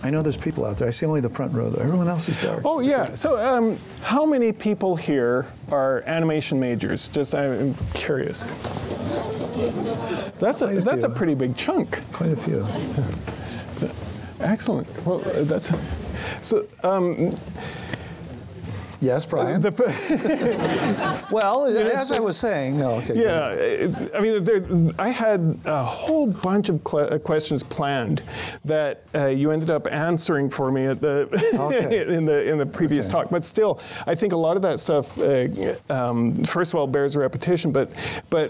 I know there's people out there. I see only the front row, though. Everyone else is dark. Oh, yeah. So how many people here are animation majors? Just, I'm curious. That's a pretty big chunk. Quite a few. Excellent. Well, that's... So, yes, Brian. Well, as I was saying, no, okay. Yeah, I mean, I had a whole bunch of questions planned that you ended up answering for me at the in the previous talk. But still, I think a lot of that stuff, first of all, bears repetition. But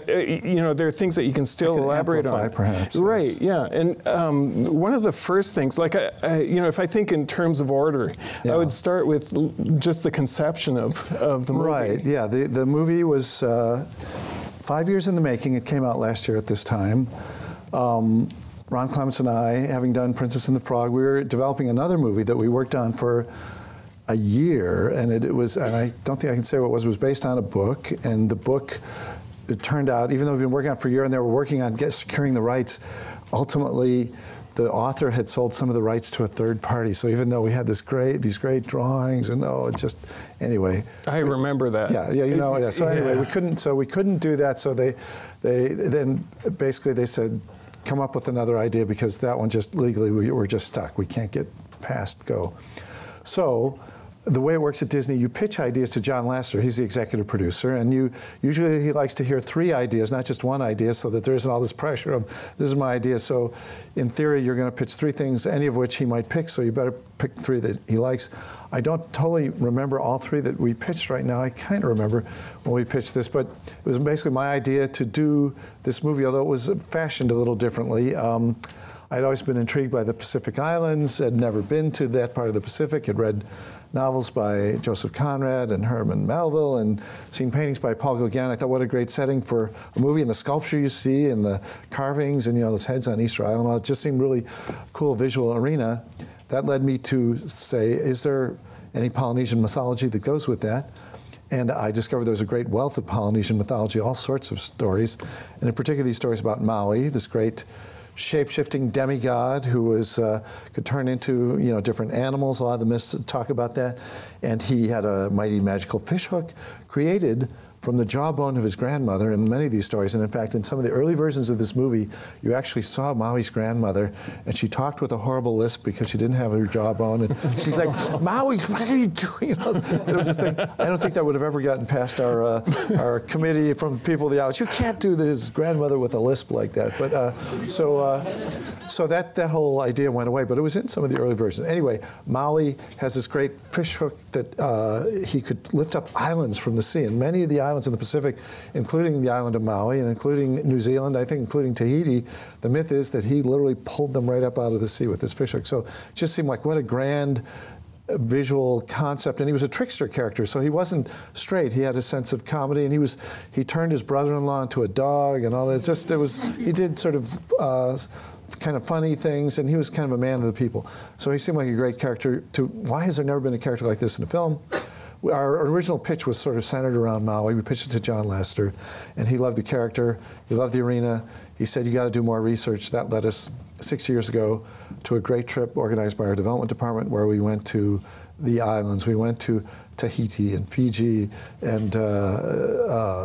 you know, there are things that you can still elaborate on. Perhaps. Right. Yes. Yeah. And one of the first things, like you know, if I think in terms of order, I would start with just the conception of the movie. Right, yeah. The movie was 5 years in the making. It came out last year at this time. Ron Clements and I, having done Princess and the Frog, we were developing another movie that we worked on for a year, and it was, and I don't think I can say what it was based on a book, and the book, it turned out, even though we've been working on it for a year and they were working on securing the rights, ultimately the author had sold some of the rights to a third party. So even though we had these great drawings, and it just, anyway. I remember that. Yeah, you know, yeah. So anyway, we couldn't do that. So they then basically they said, come up with another idea, because that one just legally we're just stuck. We can't get past go. So the way it works at Disney, you pitch ideas to John Lasseter. He's the executive producer, and usually he likes to hear 3 ideas, not just one idea, so that there isn't all this pressure of, this is my idea. So in theory, you're going to pitch 3 things, any of which he might pick, so you better pick 3 that he likes. I don't totally remember all 3 that we pitched right now. I kind of remember when we pitched this, but it was basically my idea to do this movie, although it was fashioned a little differently. I'd always been intrigued by the Pacific Islands, had never been to that part of the Pacific, had read novels by Joseph Conrad and Herman Melville, and seen paintings by Paul Gauguin. I thought, what a great setting for a movie, and the sculpture you see, and the carvings, and you know, those heads on Easter Island, it just seemed really cool visual arena. That led me to say, is there any Polynesian mythology that goes with that? And I discovered there was a great wealth of Polynesian mythology, all sorts of stories, and in particular these stories about Maui, this great shape-shifting demigod who was could turn into, you know, different animals. A lot of the myths talk about that. And he had a mighty magical fishhook created from the jawbone of his grandmother in many of these stories. And in fact, in some of the early versions of this movie, you actually saw Maui's grandmother, and she talked with a horrible lisp because she didn't have her jawbone. And she's like, Maui, what are you doing? It was this thing. I don't think that would have ever gotten past our committee from people the audience. You can't do his grandmother with a lisp like that. But so that whole idea went away, but it was in some of the early versions. Anyway, Maui has this great fish hook that he could lift up islands from the sea, and many of the islands in the Pacific, including the island of Maui and including New Zealand, I think including Tahiti, the myth is that he literally pulled them right up out of the sea with his fish hook. So it just seemed like what a grand visual concept, and he was a trickster character, so he wasn't straight. He had a sense of comedy, and he turned his brother-in-law into a dog and all that. He did sort of kind of funny things, and he was kind of a man of the people. So he seemed like a great character. Why has there never been a character like this in a film? Our original pitch was sort of centered around Maui. We pitched it to John Lasseter, and he loved the character. He loved the arena. He said, you got to do more research. That led us 6 years ago to a great trip organized by our development department where we went to the islands. We went to Tahiti and Fiji and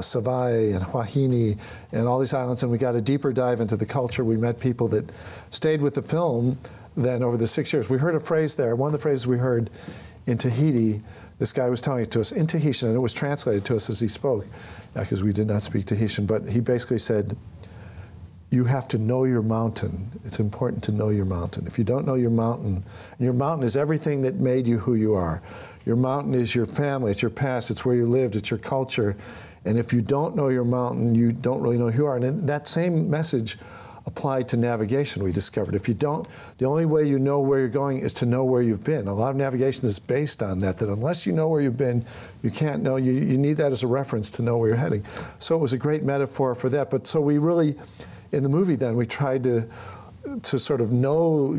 Savai and Huahine and all these islands, and we got a deeper dive into the culture. We met people that stayed with the film then over the 6 years. We heard a phrase there. One of the phrases we heard in Tahiti, this guy was telling it to us in Tahitian, and it was translated to us as he spoke, because we did not speak Tahitian, but he basically said, you have to know your mountain. It's important to know your mountain. If you don't know your mountain is everything that made you who you are. Your mountain is your family, it's your past, it's where you lived, it's your culture. And if you don't know your mountain, you don't really know who you are. And that same message applied to navigation, we discovered. If you don't, the only way you know where you're going is to know where you've been. A lot of navigation is based on that unless you know where you've been, you can't know, you need that as a reference to know where you're heading. So it was a great metaphor for that. But so we really, in the movie then, we tried to sort of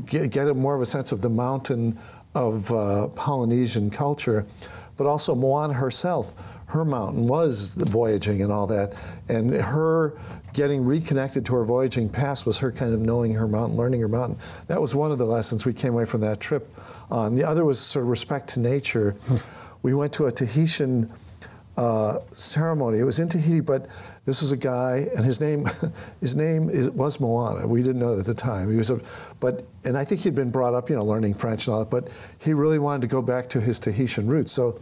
get more of a sense of the mountain of Polynesian culture, but also Moana herself. her mountain was the voyaging and all that. And her getting reconnected to her voyaging past was her kind of knowing her mountain, learning her mountain. That was one of the lessons we came away from that trip on. The other was sort of respect to nature. We went to a Tahitian ceremony. It was in Tahiti, but this was a guy, and his name was Moana. We didn't know that at the time. He was and I think he'd been brought up, learning French and all that, but he really wanted to go back to his Tahitian roots. So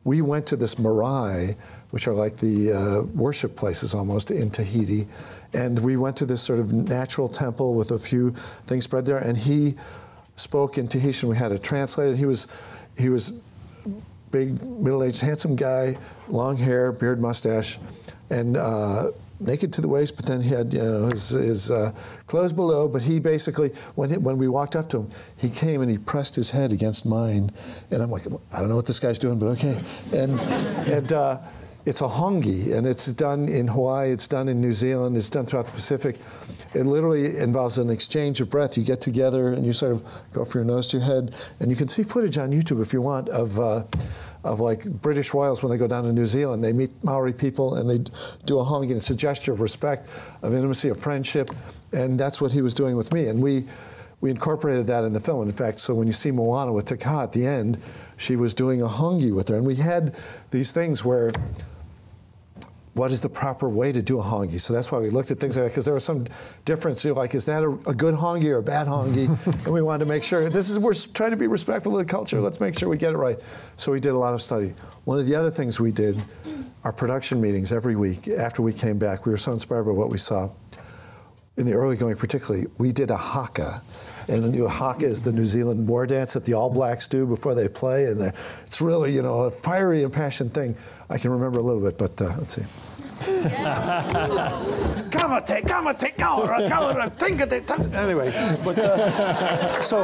we went to this marae, which are like the worship places almost in Tahiti, and we went to this sort of natural temple with a few things spread there, and he spoke in Tahitian. We had it translated. He was big, middle-aged, handsome guy, long hair, beard, mustache, and naked to the waist, but then he had his clothes below. But he basically, when we walked up to him, he came and he pressed his head against mine, and I'm like, I don't know what this guy's doing, but okay. And it's a hongi, and it's done in Hawaii, it's done in New Zealand, it's done throughout the Pacific. It literally involves an exchange of breath. You get together and you sort of go from your nose to your head, and you can see footage on YouTube if you want of like British royals when they go down to New Zealand. They meet Maori people and they do a hongi, and it's a gesture of respect, of intimacy, of friendship, and that's what he was doing with me. And we incorporated that in the film. In fact, so when you see Moana with Te Kaha at the end, she was doing a hongi with her, and we had these things where, what is the proper way to do a hongi? So that's why we looked at things like that, because there was some difference. Like, is that a good hongi or a bad hongi? And we wanted to make sure, we're trying to be respectful of the culture. Let's make sure we get it right. So we did a lot of study. One of the other things we did, our production meetings every week after we came back, we were so inspired by what we saw. In the early going particularly, we did a haka. And a haka is the New Zealand war dance that the All Blacks do before they play. And it's really, a fiery, impassioned thing. I can remember a little bit, but let's see. Anyway, but so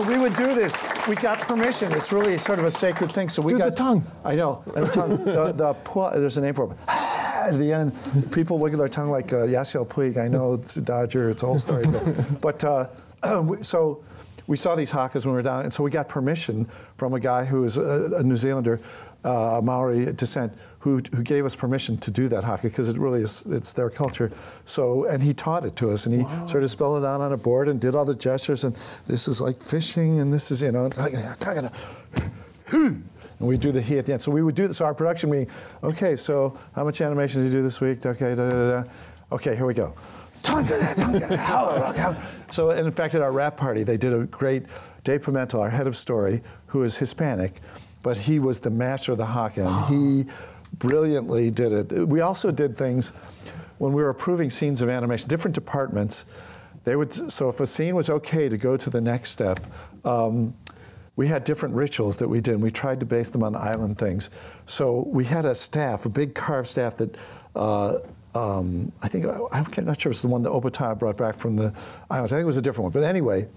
we would do this. We got permission. It's really sort of a sacred thing. So we got the tongue. I know, and the tongue. There's a name for it. At the end, people wiggle their tongue like Yasiel Puig. I know it's a Dodger. It's a whole story. But so we saw these hakas when we were down, and so we got permission from a guy who is a New Zealander, Maori descent, who gave us permission to do that haka, because it really is, it's their culture. So, and he taught it to us, and he sort of spelled it out on a board and did all the gestures, and this is like fishing, and this is, and we do the he at the end. So we would do this, so our production meeting, okay, so how much animation did you do this week? Okay, okay, here we go. So, and in fact, at our rap party, they did a great, Dave Pimentel, our head of story, who is Hispanic, but he was the master of the haka, and he brilliantly did it. We also did things when we were approving scenes of animation, different departments, they would, so if a scene was okay to go to the next step, we had different rituals that we did, and we tried to base them on island things. So we had a staff, a big carved staff that I think, I'm not sure if it's the one that Opata brought back from the islands. I think it was a different one. But anyway,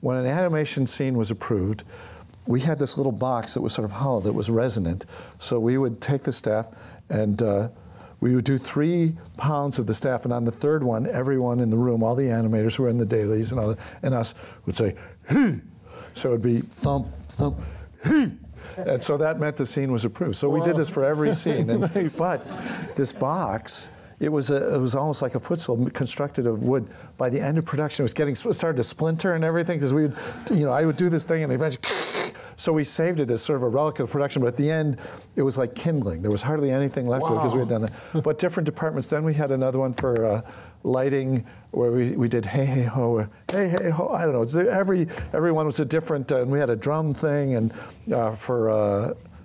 when an animation scene was approved, we had this little box that was sort of hollow, that was resonant. So we would take the staff and we would do 3 pounds of the staff, and on the third one, everyone in the room, all the animators who were in the dailies and all that, and us would say, "Hey." So it would be thump, thump, "Hey." And so that meant the scene was approved. So we did this for every scene. And, Nice. But this box, it was almost like a footstool constructed of wood. By the end of production, it started to splinter and everything, because we would, I would do this thing and eventually, so we saved it as sort of a relic of production. But at the end, it was like kindling. There was hardly anything left of it because we had done that. But different departments. Then we had another one for lighting, where we did hey hey ho, hey hey ho. I don't know. Everyone was a different, and we had a drum thing, and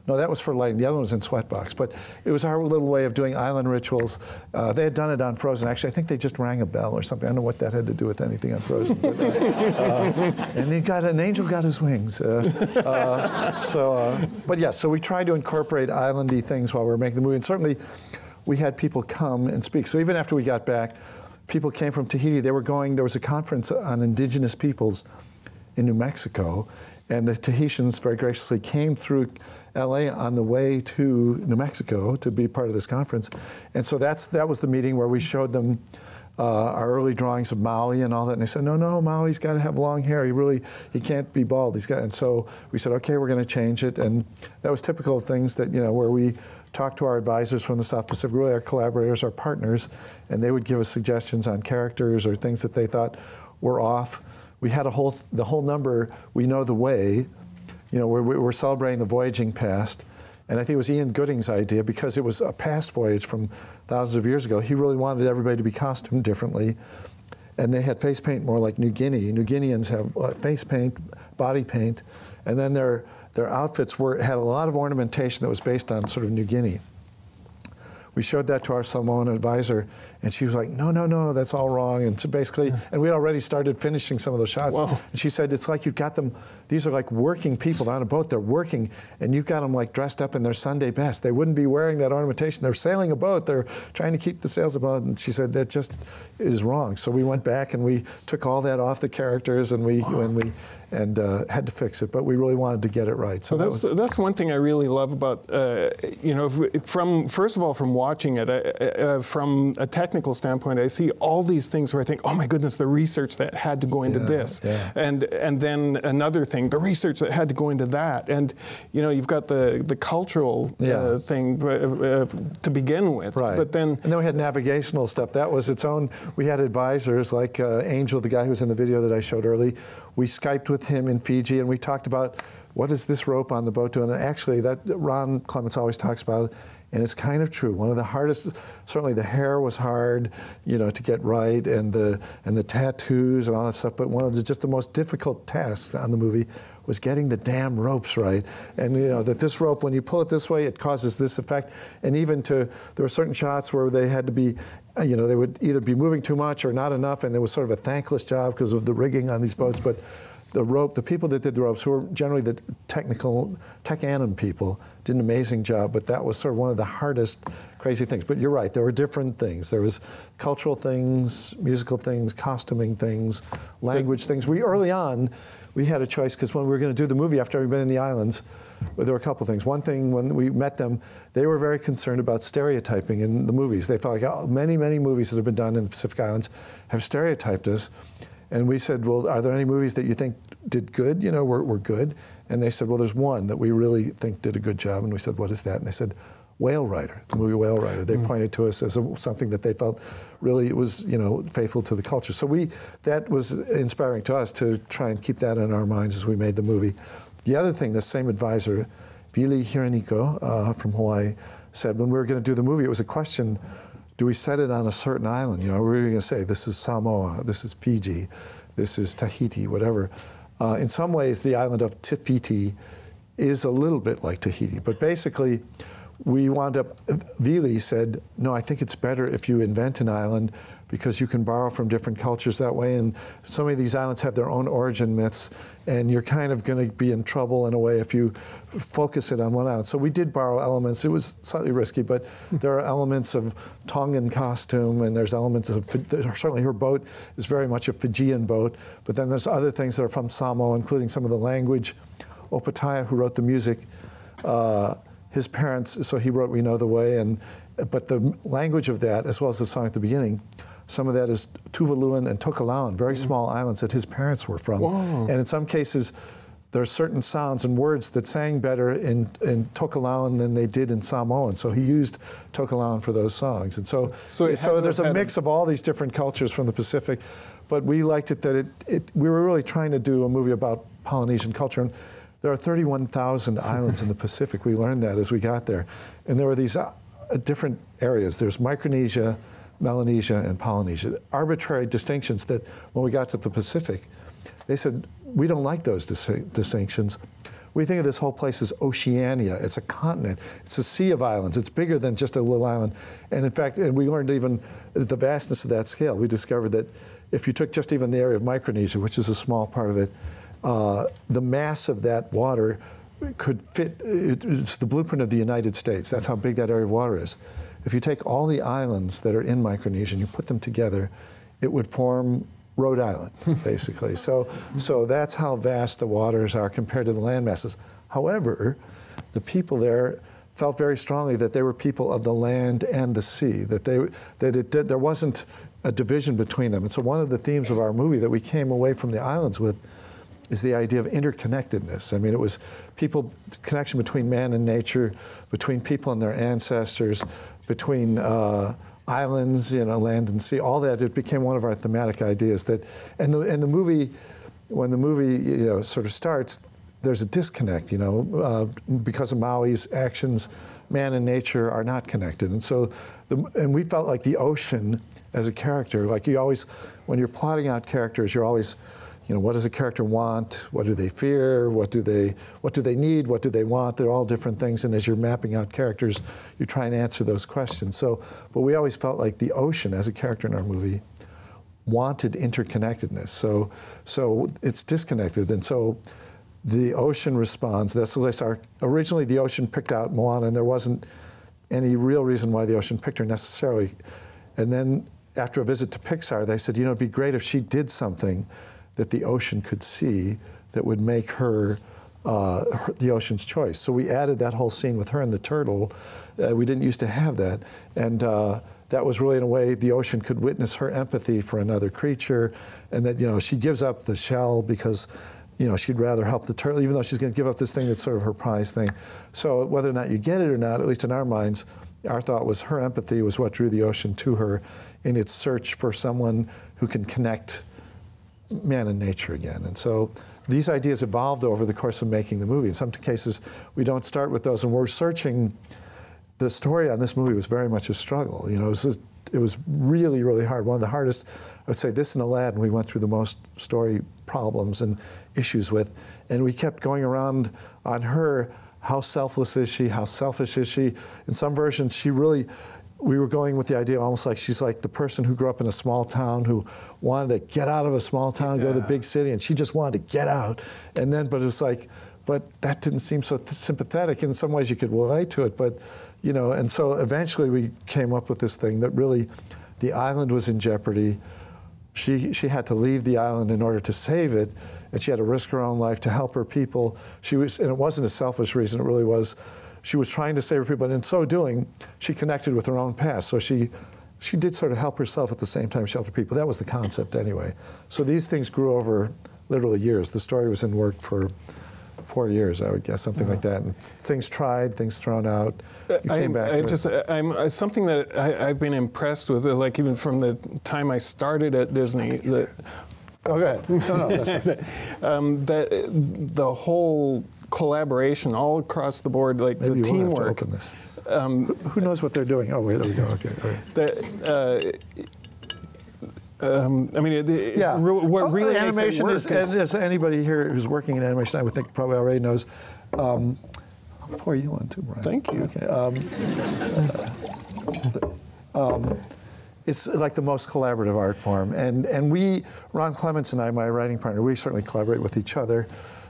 no, that was for lighting. The other one was in Sweatbox. But it was our little way of doing island rituals. They had done it on Frozen. Actually, I think they just rang a bell or something. I don't know what that had to do with anything on Frozen. But, and an angel got his wings. But yeah, so we tried to incorporate islandy things while we were making the movie. And certainly, we had people come and speak. So even after we got back, people came from Tahiti. There was a conference on indigenous peoples in New Mexico. And the Tahitians very graciously came through LA on the way to New Mexico to be part of this conference. And so that was the meeting where we showed them our early drawings of Maui and all that. And they said, no, Maui's got to have long hair. He can't be bald. And so we said, okay, we're going to change it. And that was typical of things that, where we talked to our advisors from the South Pacific, really our collaborators, our partners, and they would give us suggestions on characters or things that they thought were off. We had the whole number, We Know the Way, we're celebrating the voyaging past. And I think it was Ian Gooding's idea, because it was a past voyage from thousands of years ago. He really wanted everybody to be costumed differently. And they had face paint more like New Guinea. New Guineans have face paint, body paint, and then their outfits had a lot of ornamentation that was based on sort of New Guinea. We showed that to our Samoan advisor, and she was like, no, that's all wrong. And so basically, and we already started finishing some of those shots. Whoa. And she said, it's like you've got them, these are like working people on a boat, they're working, and you've got them like dressed up in their Sunday best. They wouldn't be wearing that ornamentation. They're sailing a boat, they're trying to keep the sails above. And she said, that just is wrong. So we went back and we took all that off the characters, and had to fix it, but we really wanted to get it right. So that's one thing I really love about, first of all, from watching it, from a technical standpoint, I see all these things where I think, oh my goodness, the research that had to go into this, and then another thing, the research that had to go into that, and you've got the cultural thing to begin with, right? But then we had navigational stuff. That was its own. We had advisors like Angel, the guy who was in the video that I showed early. We Skyped with him in Fiji, and we talked about what is this rope on the boat doing. And actually, that Ron Clements always talks about it, and it's kind of true. One of the hardest, certainly the hair was hard, to get right, and the tattoos and all that stuff. But one of the most difficult tasks on the movie was getting the damn ropes right. And that this rope, when you pull it this way, it causes this effect. And there were certain shots where they had to be, they would either be moving too much or not enough, and there was sort of a thankless job because of the rigging on these boats. But the people that did the ropes, who were generally the tech anim people, did an amazing job, but that was sort of one of the hardest, crazy things. But you're right, there were different things. There was cultural things, musical things, costuming things, language things. Early on, we had a choice, because when we were going to do the movie after we'd been in the islands, there were a couple things. One thing, when we met them, they were very concerned about stereotyping in the movies. They felt like many movies that have been done in the Pacific Islands have stereotyped us. And we said, well, are there any movies that you think did good, were good? And they said, well, there's one that we really think did a good job. And we said, what is that? And they said, Whale Rider, the movie Whale Rider. They pointed to us as something that they felt really was, faithful to the culture. So that was inspiring to us to try and keep that in our minds as we made the movie. The other thing, the same advisor, Vili Hiraniko from Hawaii, said when we were going to do the movie, it was a question, do we set it on a certain island? Were we going to say, this is Samoa, this is Fiji, this is Tahiti, whatever. In some ways, the island of Te Fiti is a little bit like Tahiti, but basically, we wound up, Vili said, no, I think it's better if you invent an island, because you can borrow from different cultures that way, and so many of these islands have their own origin myths, and you're kind of going to be in trouble in a way if you focus it on one island. So we did borrow elements. It was slightly risky, but there are elements of Tongan costume, and there's elements of, certainly her boat is very much a Fijian boat, but then there's other things that are from Samoa, including some of the language. Opataya, who wrote the music, his parents, so he wrote We Know the Way, but the language of that, as well as the song at the beginning, some of that is Tuvaluan and Tokelauan, very small islands that his parents were from. Whoa. And in some cases, there are certain sounds and words that sang better in Tokelauan than they did in Samoan. So he used Tokelauan for those songs. And so there's a mix of all these different cultures from the Pacific. But we liked it that we were really trying to do a movie about Polynesian culture. And there are 31,000 islands in the Pacific. We learned that as we got there. And there were these different areas. There's Micronesia, Melanesia, and Polynesia. Arbitrary distinctions that when we got to the Pacific, they said, we don't like those distinctions. We think of this whole place as Oceania. It's a continent. It's a sea of islands. It's bigger than just a little island. And in fact, we learned even the vastness of that scale. We discovered that if you took just even the area of Micronesia, which is a small part of it, the mass of that water could fit, it's the blueprint of the United States. That's how big that area of water is. If you take all the islands that are in Micronesia and you put them together, it would form Rhode Island, basically. So that's how vast the waters are compared to the land masses. However, the people there felt very strongly that they were people of the land and the sea, that there wasn't a division between them. And so one of the themes of our movie that we came away from the islands with is the idea of interconnectedness. I mean, it was connection between man and nature, between people and their ancestors, between islands, land and sea, all that. It became one of our thematic ideas. And the movie, when the movie sort of starts, there's a disconnect, because of Maui's actions, man and nature are not connected. And so, and we felt like the ocean as a character, like you always, when you're plotting out characters, you're always, what does a character want? What do they fear? What do they need? What do they want? They're all different things. And as you're mapping out characters, you try and answer those questions. So, but we always felt like the ocean as a character in our movie wanted interconnectedness. So it's disconnected. And so the ocean responds. Originally the ocean picked out Moana, and there wasn't any real reason why the ocean picked her necessarily. And then after a visit to Pixar, they said, it'd be great if she did something that the ocean could see that would make her the ocean's choice. So we added that whole scene with her and the turtle. We didn't used to have that. And that was really, in a way, the ocean could witness her empathy for another creature, and that, she gives up the shell because, she'd rather help the turtle, even though she's going to give up this thing that's sort of her prize thing. So whether or not you get it or not, at least in our minds, our thought was her empathy was what drew the ocean to her in its search for someone who can connect man and nature again. And so these ideas evolved over the course of making the movie. In some cases, we don't start with those, and we're searching. The story on this movie was very much a struggle. It was really, really hard. One of the hardest, I would say, this and Aladdin, we went through the most story problems and issues with, and we kept going around on her. How selfless is she? How selfish is she? In some versions, we were going with the idea almost like she's like the person who grew up in a small town who wanted to get out of a small town, go to the big city, and she just wanted to get out. And then, but it was like, but that didn't seem so sympathetic. In some ways you could relate to it, but, and so eventually we came up with this thing that really, the island was in jeopardy. She had to leave the island in order to save it, and she had to risk her own life to help her people. And it wasn't a selfish reason, it really was, she was trying to save her people, and in so doing, she connected with her own past. So she did sort of help herself at the same time shelter people. That was the concept anyway. So these things grew over literally years. The story was in work for 4 years, I would guess, something like that. And things tried, things thrown out. You came back to it. Something that I've been impressed with, like even from the time I started at Disney. Oh, go ahead. No, that's fine. The whole collaboration all across the board, like maybe the teamwork. We'll have to open this. Who knows what they're doing? Oh, wait, there we go. Okay, all right. What really animation is, as anybody here who's working in animation, I would think probably already knows. I'll pour you one too, Brian. Thank you. Okay. It's like the most collaborative art form, and we, Ron Clements and I, my writing partner, we certainly collaborate with each other.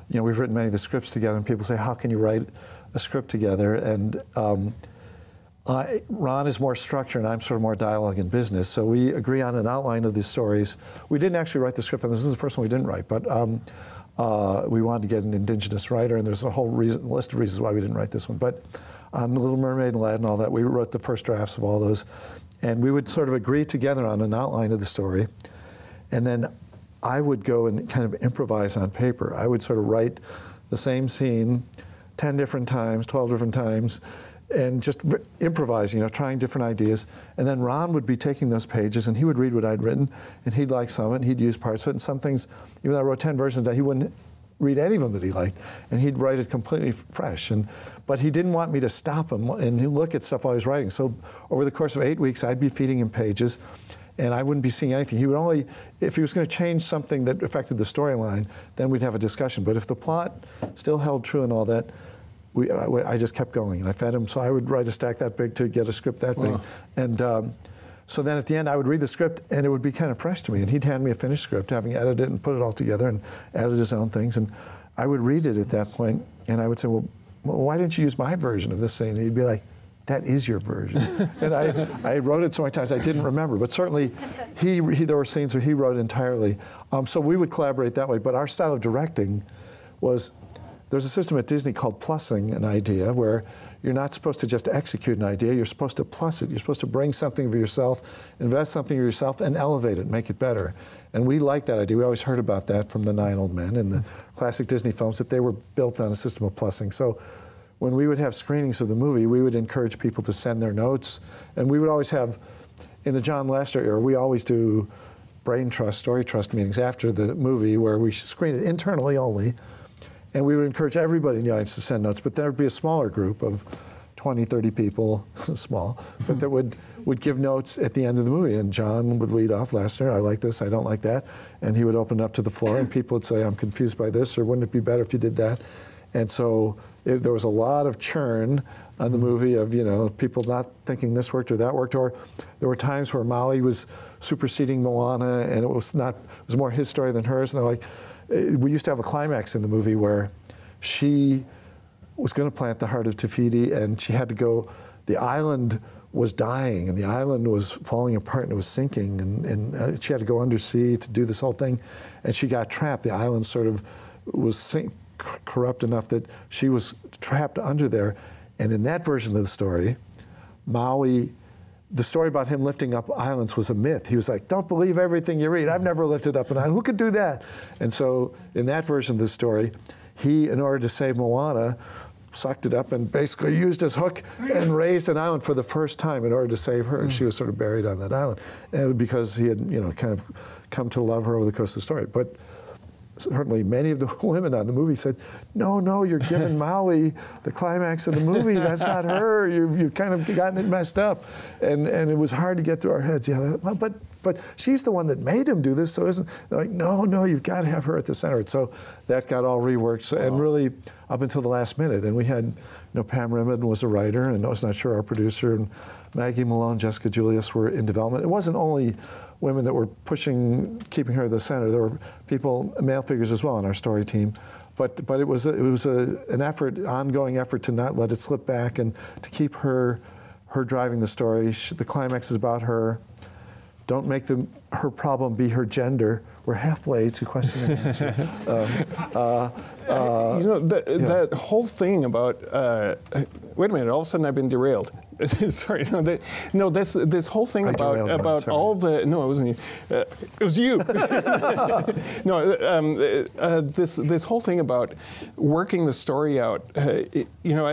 We've written many of the scripts together, and people say, "How can you write a script together?" And Ron is more structure, and I'm sort of more dialogue and business. So we agree on an outline of the stories. We didn't actually write the script, and this is the first one we didn't write, but we wanted to get an indigenous writer, and there's a whole list of reasons why we didn't write this one. But on Little Mermaid and Aladdin and all that, we wrote the first drafts of all those, and we would sort of agree together on an outline of the story, and then I would go and kind of improvise on paper. I would sort of write the same scene 10 different times, 12 different times, and just improvising, trying different ideas. And then Ron would be taking those pages, and he would read what I'd written, and he'd like some of it, and he'd use parts of it. And some things, even though I wrote 10 versions, he wouldn't read any of them that he liked, and he'd write it completely fresh. But he didn't want me to stop him and he'd look at stuff while he was writing. So over the course of 8 weeks, I'd be feeding him pages, and I wouldn't be seeing anything. He would only, if he was going to change something that affected the storyline, then we'd have a discussion. But if the plot still held true and all that, I just kept going, and I fed him. So I would write a stack that big to get a script that big. And so then at the end, I would read the script, and it would be kind of fresh to me. And he'd hand me a finished script, having edited it and put it all together and added his own things. And I would read it at that point, and I would say, well, why didn't you use my version of this scene? And he'd be like, that is your version. And I wrote it so many times I didn't remember. But certainly, there were scenes where he wrote entirely. So we would collaborate that way. But our style of directing was there's a system at Disney called plussing an idea, where you're not supposed to just execute an idea, you're supposed to plus it. You're supposed to bring something of yourself, invest something of yourself, and elevate it, make it better. And we like that idea. We always heard about that from the Nine Old Men and the classic Disney films, that they were built on a system of plussing. So when we would have screenings of the movie, we would encourage people to send their notes. And we would always have, in the John Lester era, we always do brain trust, story trust meetings after the movie, where we screen it internally only. And we would encourage everybody in the audience to send notes, but there would be a smaller group of 20, 30 people, small, but that would give notes at the end of the movie. And John would lead off, Lester, I like this, I don't like that. And he would open it up to the floor, and people would say, I'm confused by this, or wouldn't it be better if you did that? And so there was a lot of churn on the movie of, you know, people not thinking this worked or that worked, or there were times where Maui was superseding Moana, and it was more his story than hers. And they're like, we used to have a climax in the movie where she was going to plant the heart of Te Fiti, and she had to go, the island was dying, and the island was falling apart, and it was sinking, and she had to go undersea to do this whole thing, and she got trapped. The island sort of was corrupt enough that she was trapped under there. And in that version of the story, Maui, the story about him lifting up islands was a myth. He was like, don't believe everything you read. I've never lifted up an island. Who could do that? And so in that version of the story, he, in order to save Moana, sucked it up and basically used his hook and raised an island for the first time in order to save her. And she was sort of buried on that island. And because he had, you know, kind of come to love her over the course of the story. But certainly many of the women on the movie said, no, you're giving Maui the climax of the movie. That's not her. You've kind of gotten it messed up. And it was hard to get through our heads. Yeah, well, but she's the one that made him do this, so isn't, they're like, no, you've got to have her at the center. So that got all reworked, so, and really up until the last minute. And we had, you know, Pam Rimmen was a writer, and I was not sure our producer, and Maggie Malone, Jessica Julius were in development. It wasn't only women that were keeping her at the center. There were people, male figures as well on our story team. But it was an effort, ongoing effort to not let it slip back and to keep her driving the story. The climax is about her. Don't make her problem be her gender. We're halfway to question and answer. You know, that whole thing about, wait a minute, all of a sudden I've been derailed. Sorry, this whole thing about all the, no, it wasn't you, it was you. This whole thing about working the story out, you know,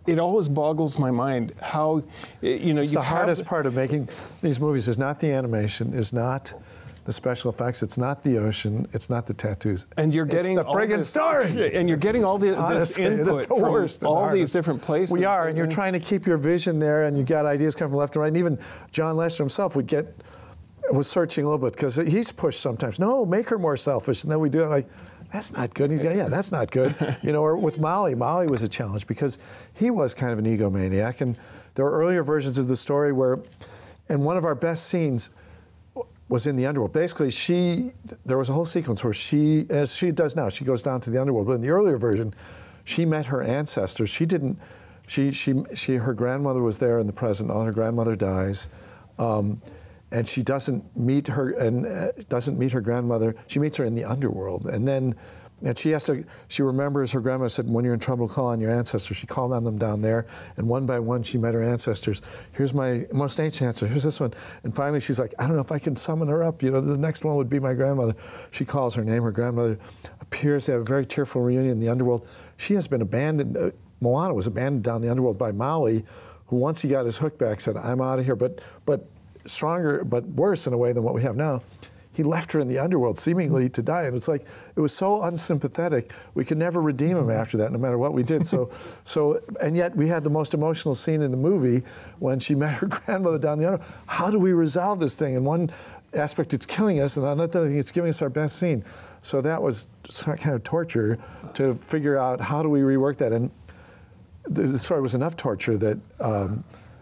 it always boggles my mind how, you know, it's the hardest part of making these movies is not the animation, is not the special effects, it's not the ocean, it's not the tattoos. And you're getting it's the friggin' story. And you're getting all this input from all these different places. We are, and you're trying to keep your vision there, and you got ideas coming from left and right. And even John Lester himself was searching a little bit, because he's pushed sometimes. No, make her more selfish, and then we do it like, that's not good. And he's like, yeah, that's not good. You know, or with Maui was a challenge because he was kind of an egomaniac, and there were earlier versions of the story where, and one of our best scenes was in the underworld. Basically, there was a whole sequence where she, as she does now, she goes down to the underworld. But in the earlier version, she met her ancestors. She didn't, her grandmother was there in the present. Her grandmother dies. And she doesn't meet her grandmother. She meets her in the underworld. And she remembers her grandmother said, when you're in trouble, call on your ancestors. She called on them down there, and one by one she met her ancestors. Here's my most ancient ancestor, here's this one. And finally she's like, I don't know if I can summon her up. You know, the next one would be my grandmother. She calls her name, her grandmother appears. They have a very tearful reunion in the underworld. She has been abandoned. Moana was abandoned down the underworld by Maui, who once he got his hook back said, I'm out of here, but stronger, but worse in a way than what we have now. He left her in the underworld, seemingly to die. And it's like, it was so unsympathetic. We could never redeem him after that, no matter what we did. And yet we had the most emotional scene in the movie when she met her grandmother down the underworld. How do we resolve this thing? In one aspect, it's killing us, and on the other, it's giving us our best scene. So that was kind of torture to figure out how do we rework that. And the story was enough torture that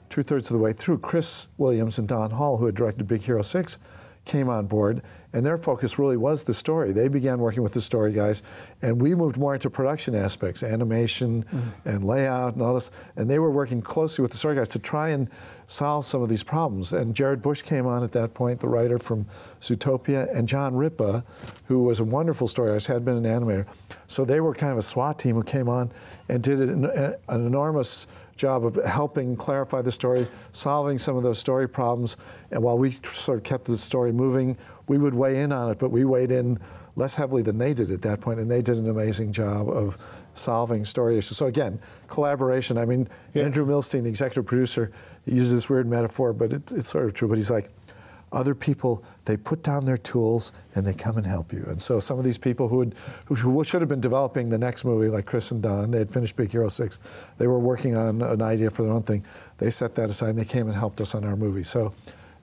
2/3 of the way through, Chris Williams and Don Hall, who had directed Big Hero 6, came on board, and their focus really was the story. They began working with the story guys, and we moved more into production aspects, animation and layout and all this, and they were working closely with the story guys to try and solve some of these problems. And Jared Bush came on at that point, the writer from Zootopia, and John Ripa, who was a wonderful story artist, had been an animator. So they were kind of a SWAT team who came on and did an enormous job of helping clarify the story, solving some of those story problems, and while we sort of kept the story moving, we would weigh in on it, but we weighed in less heavily than they did at that point, and they did an amazing job of solving story issues. So again, collaboration. I mean, Andrew Milstein, the executive producer, he uses this weird metaphor, but it's sort of true, but he's like, other people, they put down their tools and they come and help you. And so some of these people who should have been developing the next movie, like Chris and Don, they had finished Big Hero 6, they were working on an idea for their own thing. They set that aside and they came and helped us on our movie. So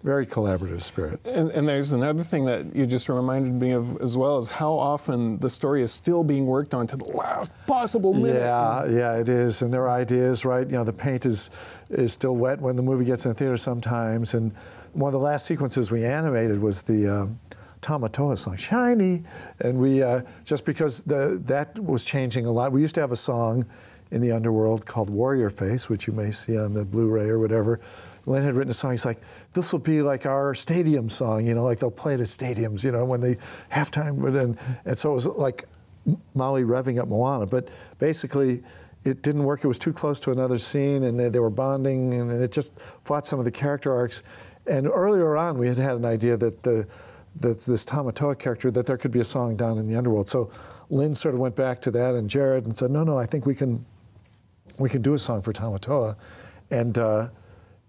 very collaborative spirit. And there's another thing that you just reminded me of as well, is how often the story is still being worked on to the last possible minute. Yeah, it is. And there are ideas, right? You know, the paint is still wet when the movie gets in the theater sometimes. And one of the last sequences we animated was the Tamatoa song, Shiny. And we, just because that was changing a lot, we used to have a song in the underworld called Warrior Face, which you may see on the Blu-ray or whatever. Len had written a song, he's like, this will be like our stadium song, you know, like they'll play it at stadiums, you know, when they halftime, and so it was like Maui revving up Moana, but basically it didn't work. It was too close to another scene, and they were bonding, and it just fought some of the character arcs. And earlier on, we had an idea that this Tamatoa character, that there could be a song down in the underworld. So Lynn sort of went back to that, and Jared, and said, no, I think we can do a song for Tamatoa.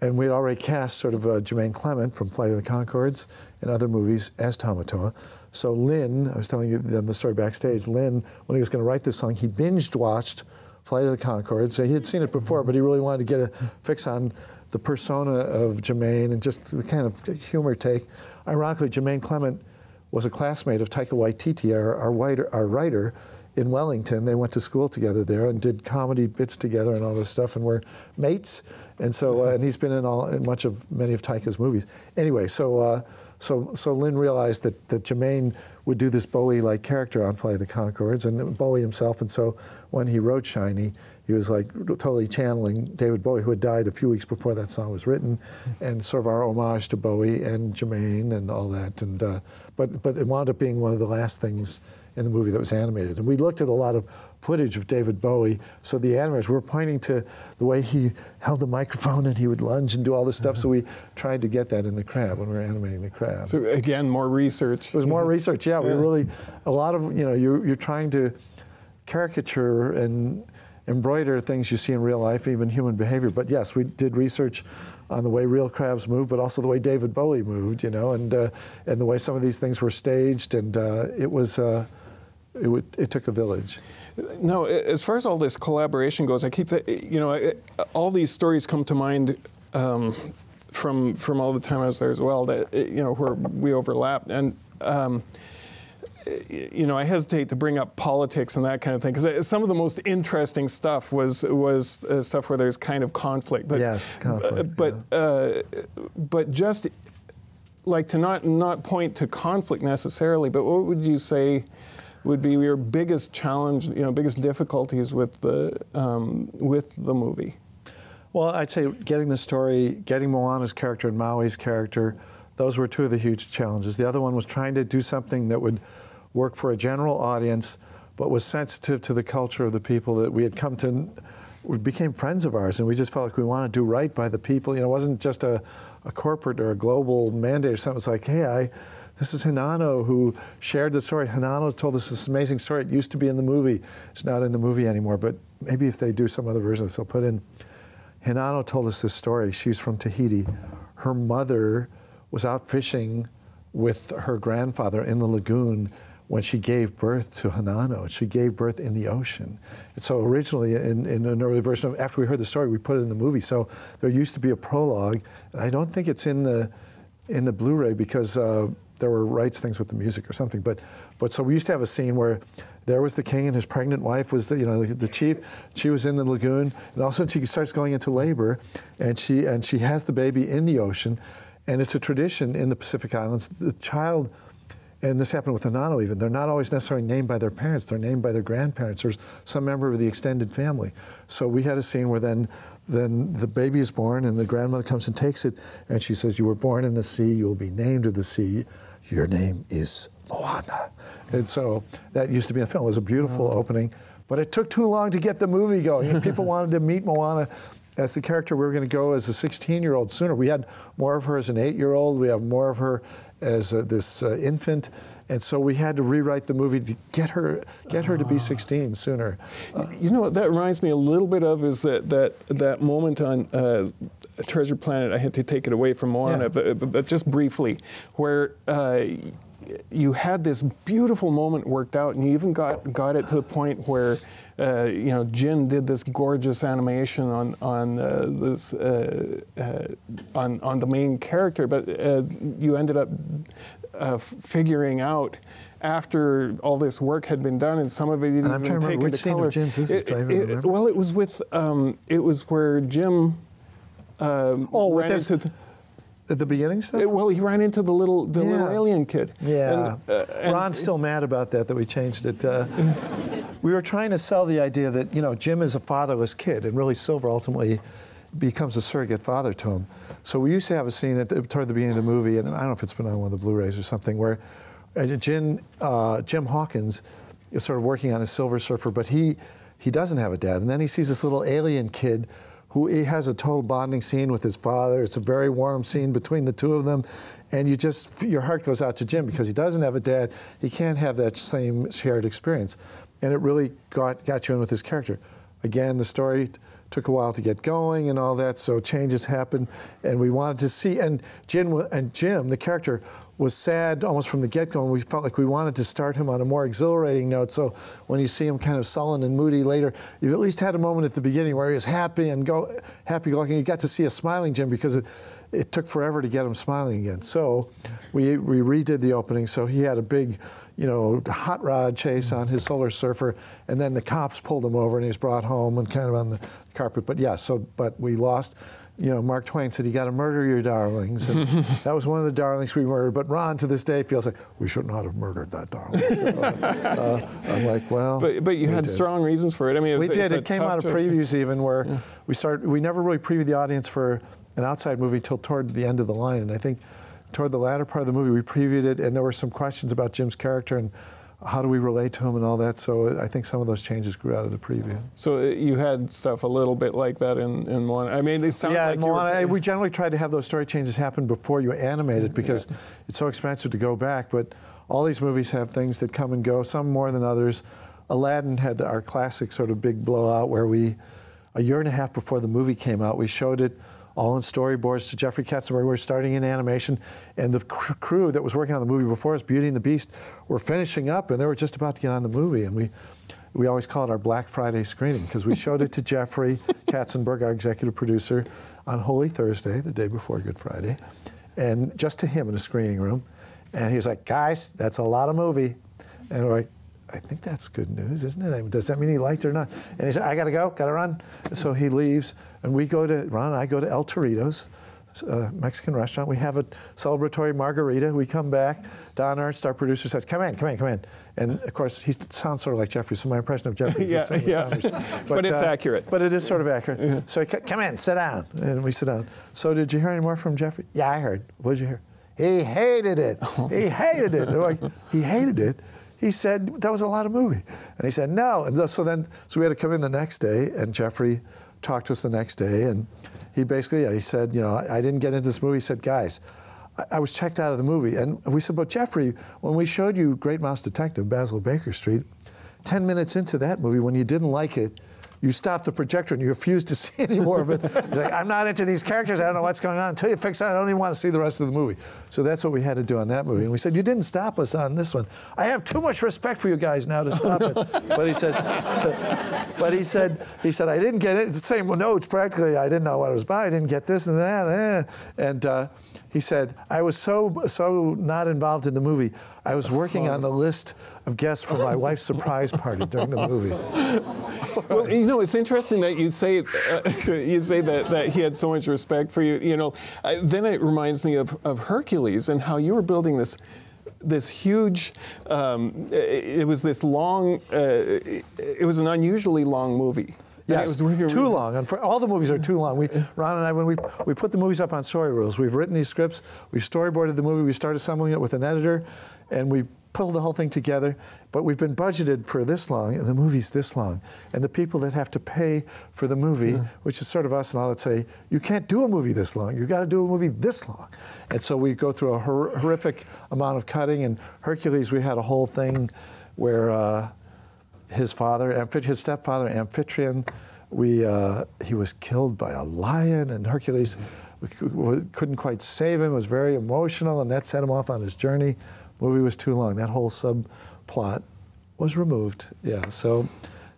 And we'd already cast sort of Jermaine Clement from Flight of the Conchords and other movies as Tamatoa. So Lynn, I was telling you the story backstage, Lynn, when he was going to write this song, he binge-watched Flight of the Conchords. So he had seen it before, but he really wanted to get a fix on the persona of Jermaine and just the kind of humor take. Ironically, Jermaine Clement was a classmate of Taika Waititi, our writer, in Wellington. They went to school together there and did comedy bits together and all this stuff, and were mates. And so, and he's been in many of Taika's movies. Anyway, so Lynn realized that Jermaine would do this Bowie-like character on Flight of the Conchords, and Bowie himself. And so when he wrote Shiny, he was like totally channeling David Bowie, who had died a few weeks before that song was written, and sort of our homage to Bowie and Jermaine and all that. And but it wound up being one of the last things in the movie that was animated. And we looked at a lot of footage of David Bowie, so the animators were pointing to the way he held the microphone and he would lunge and do all this stuff, so we tried to get that in the crab when we were animating the crab. So again, more research. It was more research, yeah. We really, a lot of, you know, you're trying to caricature and embroider things you see in real life, even human behavior. But yes, we did research on the way real crabs move, but also the way David Bowie moved, you know, and the way some of these things were staged, and it took a village. No, as far as all this collaboration goes, I keep, all these stories come to mind from all the time I was there as well, that, where we overlapped. And, I hesitate to bring up politics and that kind of thing, because some of the most interesting stuff was stuff where there's kind of conflict. But, yes, conflict. But just like to not point to conflict necessarily, but what would you say would be your biggest challenge, biggest difficulties with the movie? Well, I'd say getting the story, getting Moana's character and Maui's character, those were two of the huge challenges. The other one was trying to do something that would work for a general audience, but was sensitive to the culture of the people that we had come to, became friends of ours, and we just felt like we wanted to do right by the people. It wasn't just a corporate or a global mandate or something. It's like, hey, this is Hinano who shared the story. Hinano told us this amazing story. It used to be in the movie. It's not in the movie anymore, but maybe if they do some other version, they'll put in. Hinano told us this story. She's from Tahiti. Her mother was out fishing with her grandfather in the lagoon when she gave birth to Hinano. She gave birth in the ocean. And so originally, in an early version, after we heard the story, we put it in the movie. So there used to be a prologue, and I don't think it's in the Blu-ray because there were rights things with the music or something. But so we used to have a scene where there was the king and his pregnant wife was the chief. She was in the lagoon, and all of a sudden she starts going into labor, and she has the baby in the ocean. And it's a tradition in the Pacific Islands. The child, and this happened with Anano even, they're not always necessarily named by their parents, they're named by their grandparents or some member of the extended family. So we had a scene where then the baby is born and the grandmother comes and takes it and she says, you were born in the sea, you will be named of the sea, your name is Moana. And so that used to be in the film. It was a beautiful opening, but it took too long to get the movie going. And people wanted to meet Moana as the character. We were going to go as a 16-year-old sooner. We had more of her as an 8-year-old. We have more of her as this infant. And so we had to rewrite the movie to get her to be 16 sooner. You know what that reminds me a little bit of is that moment on Treasure Planet. I had to take it away from Moana, but just briefly, where you had this beautiful moment worked out, and you even got it to the point where you know, Jin did this gorgeous animation on the main character, but you ended up figuring out after all this work had been done, and some of it didn't even take into color. Which scene of Jin's is this? Do I even remember? Well, it was with it was where Jim. With this. At the beginning stuff? Well, he ran into the little alien kid. Yeah. And Ron's still mad about that we changed it. We were trying to sell the idea that, you know, Jim is a fatherless kid, and really Silver ultimately becomes a surrogate father to him. So we used to have a scene toward the beginning of the movie, and I don't know if it's been on one of the Blu-rays or something, where Jim Hawkins is sort of working on his Silver Surfer, but he doesn't have a dad. And then he sees this little alien kid who he has a total bonding scene with his father. It's a very warm scene between the two of them. And your heart goes out to Jim because he doesn't have a dad. He can't have that same shared experience. And it really got you in with his character. Again, the story took a while to get going and all that, so changes happened. And we wanted to see, and Jim, the character, was sad almost from the get-go, and we felt like we wanted to start him on a more exhilarating note. So when you see him kind of sullen and moody later, you've at least had a moment at the beginning where he was happy and happy-go-lucky. You got to see a smiling Jim because it took forever to get him smiling again. So we redid the opening. So he had a big, you know, hot rod chase on his Solar Surfer, and then the cops pulled him over and he was brought home and kind of on the carpet. But yeah, but we lost. You know, Mark Twain said, you got to murder your darlings. And that was one of the darlings we murdered. But Ron, to this day, feels like, we should not have murdered that darling. So, I'm like, well. But you had strong reasons for it. I mean, we did. It came out of previews even where we never really previewed the audience for an outside movie till toward the end of the line. And I think toward the latter part of the movie, we previewed it, and there were some questions about Jim's character and how do we relate to him and all that. So I think some of those changes grew out of the preview. So you had stuff a little bit like that in Moana. I mean, it sounds like Moana, we generally try to have those story changes happen before you animate it because it's so expensive to go back. But all these movies have things that come and go, some more than others. Aladdin had our classic sort of big blowout where a year and a half before the movie came out, we showed it all in storyboards to Jeffrey Katzenberg. We were starting in animation, and the crew that was working on the movie before us, Beauty and the Beast, were finishing up, and they were just about to get on the movie. And we always call it our Black Friday screening because we showed it to Jeffrey Katzenberg, our executive producer, on Holy Thursday, the day before Good Friday, and just to him in a screening room. And he was like, guys, that's a lot of movie. And we're like, I think that's good news, isn't it? I mean, does that mean he liked it or not? And he said, I got to go, got to run. So he leaves, and Ron and I go to El Torito's, Mexican restaurant. We have a celebratory margarita. We come back. Don Ernst, our producer, says, come in. And, of course, he sounds sort of like Jeffrey, so my impression of Jeffrey is the same as Don's. But it's accurate. But it is sort of accurate. Yeah. So he come in, sit down. And we sit down. So did you hear any more from Jeffrey? Yeah, I heard. What did you hear? He hated it. He hated it. Like, he hated it. He said, that was a lot of movie. And he said, no. And so we had to come in the next day, and Jeffrey talked to us the next day, and he basically, he said, you know, I didn't get into this movie. He said, guys, I was checked out of the movie. And we said, but Jeffrey, when we showed you Great Mouse Detective, Basil Baker Street, 10 minutes into that movie, when you didn't like it, you stopped the projector and you refused to see any more of it. He's like, I'm not into these characters. I don't know what's going on. Until you fix it, I don't even want to see the rest of the movie. So that's what we had to do on that movie. And we said, you didn't stop us on this one. I have too much respect for you guys now to stop it. But he said, I didn't get it. It's the same notes practically. I didn't know what it was about. I didn't get this and that. And he said, I was so not involved in the movie. I was working on the list of guests for my wife's surprise party during the movie. Well, you know, it's interesting that you say that he had so much respect for you. You know, then it reminds me of Hercules and how you were building this huge. It was this long. It was an unusually long movie. Yes, too long. And all the movies are too long. Ron and I, when we put the movies up on Story Rules, we've written these scripts, we've storyboarded the movie, we started assembling it with an editor, and we pulled the whole thing together. But we've been budgeted for this long, and the movie's this long. And the people that have to pay for the movie, which is sort of us and all that say, you can't do a movie this long. You got to do a movie this long. And so we go through a horrific amount of cutting. And Hercules, we had a whole thing where his stepfather, Amphitryon, he was killed by a lion, and Hercules couldn't quite save him, was very emotional, and that set him off on his journey. Movie was too long. That whole subplot was removed. Yeah, so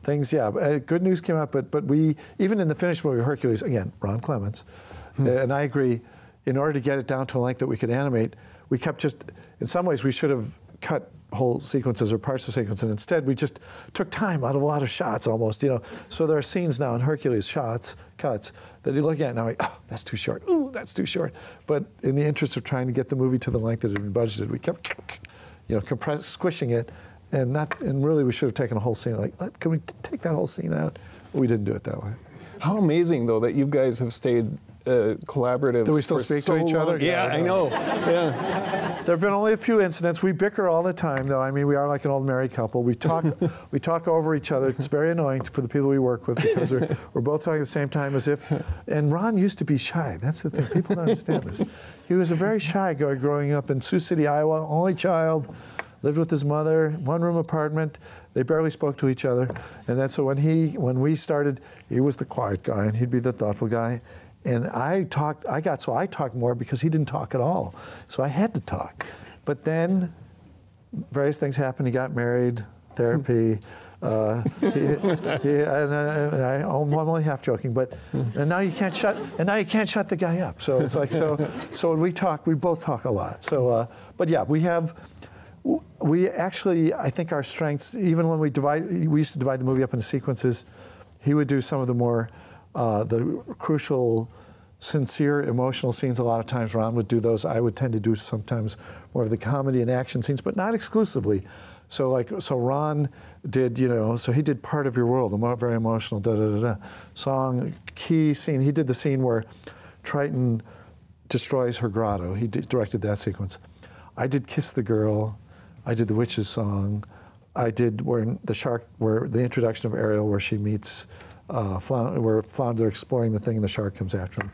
things, good news came out, but we, even in the finished movie of Hercules, again, Ron Clements, and I agree, in order to get it down to a length that we could animate, we kept in some ways we should have cut whole sequences or parts of sequences, and instead we just took time out of a lot of shots almost, you know. So there are scenes now in Hercules, cuts, that you look at now, like, oh, that's too short, ooh, that's too short. But in the interest of trying to get the movie to the length that had been budgeted, we kept, you know, squishing it, and really we should have taken a whole scene, like, can we take that whole scene out? We didn't do it that way. How amazing, though, that you guys have stayed collaborative. Do we still speak to each other? Yeah, I know. Yeah. There have been only a few incidents. We bicker all the time, though. I mean, we are like an old married couple. We talk over each other. It's very annoying for the people we work with because we're both talking at the same time as if. And Ron used to be shy. That's the thing. People don't understand this. He was a very shy guy growing up in Sioux City, Iowa, only child. Lived with his mother, one-room apartment. They barely spoke to each other. And then so when we started, he was the quiet guy, and he'd be the thoughtful guy. And I talked more because he didn't talk at all. So I had to talk. But then various things happened. He got married, therapy. I'm only half joking, but and now you can't shut the guy up. So it's like so when we talk, we both talk a lot. So but yeah, we actually, I think our strengths, even when we used to divide the movie up into sequences, he would do some of the more the crucial, sincere, emotional scenes. A lot of times Ron would do those. I would tend to do sometimes more of the comedy and action scenes, but not exclusively. So Ron did, you know, so he did Part of Your World, a very emotional song, key scene. He did the scene where Triton destroys her grotto. He directed that sequence. I did Kiss the Girl. I did the Witch's Song. I did where the introduction of Ariel, where she meets where Flounder exploring the thing and the shark comes after him.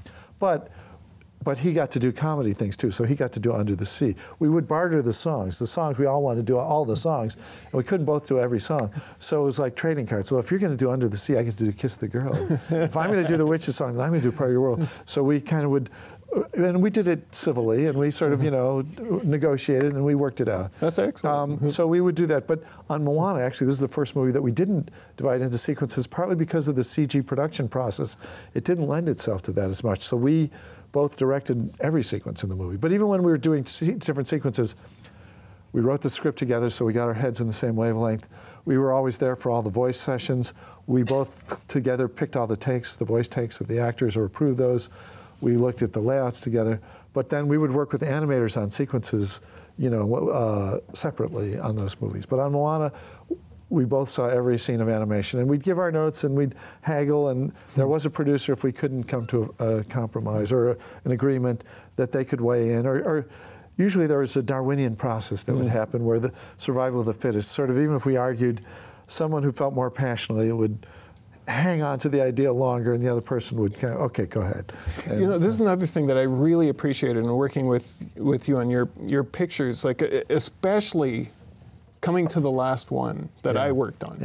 But he got to do comedy things too, so he got to do Under the Sea. We would barter the songs. The songs, we all wanted to do all the songs, and we couldn't both do every song. So it was like trading cards. Well, if you're going to do Under the Sea, I get to do Kiss the Girl. If I'm going to do the Witch's Song, then I'm going to do Part of Your World. So we kind of would, and we did it civilly, and we sort of, you know, negotiated, and we worked it out. That's excellent. So we would do that. But on Moana, actually, this is the first movie that we didn't divide into sequences, partly because of the CG production process. It didn't lend itself to that as much. So we both directed every sequence in the movie. But even when we were doing different sequences, we wrote the script together, so we got our heads in the same wavelength. We were always there for all the voice sessions. We both together picked all the takes, the voice takes of the actors, or approved those. We looked at the layouts together, but then we would work with animators on sequences, you know, separately on those movies. But on Moana, we both saw every scene of animation, and we'd give our notes and we'd haggle, and there was a producer if we couldn't come to a compromise or an agreement that they could weigh in, or usually there was a Darwinian process that would happen where the survival of the fittest, sort of even if we argued, someone who felt more passionately would hang on to the idea longer, and the other person would kind of, okay, go ahead. And, you know, this is another thing that I really appreciated in working with you on your pictures, like especially coming to the last one that I worked on,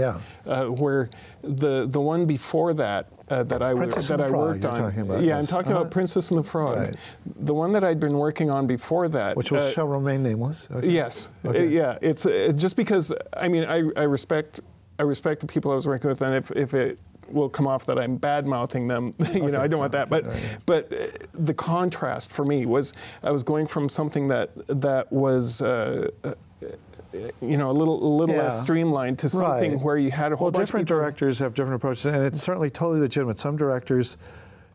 where the one before that that I worked on. Yeah, I'm talking about Princess and the Frog. Right. The one that I'd been working on before that, which shall remain nameless. Okay. Yes. Okay. Yeah. It's just because I mean I respect the people I was working with, and if it will come off that I'm bad-mouthing them, you know, I don't want that. But the contrast for me was I was going from something that was you know, a little less streamlined to something where you had a whole bunch of different directors have different approaches, and it's certainly totally legitimate. Some directors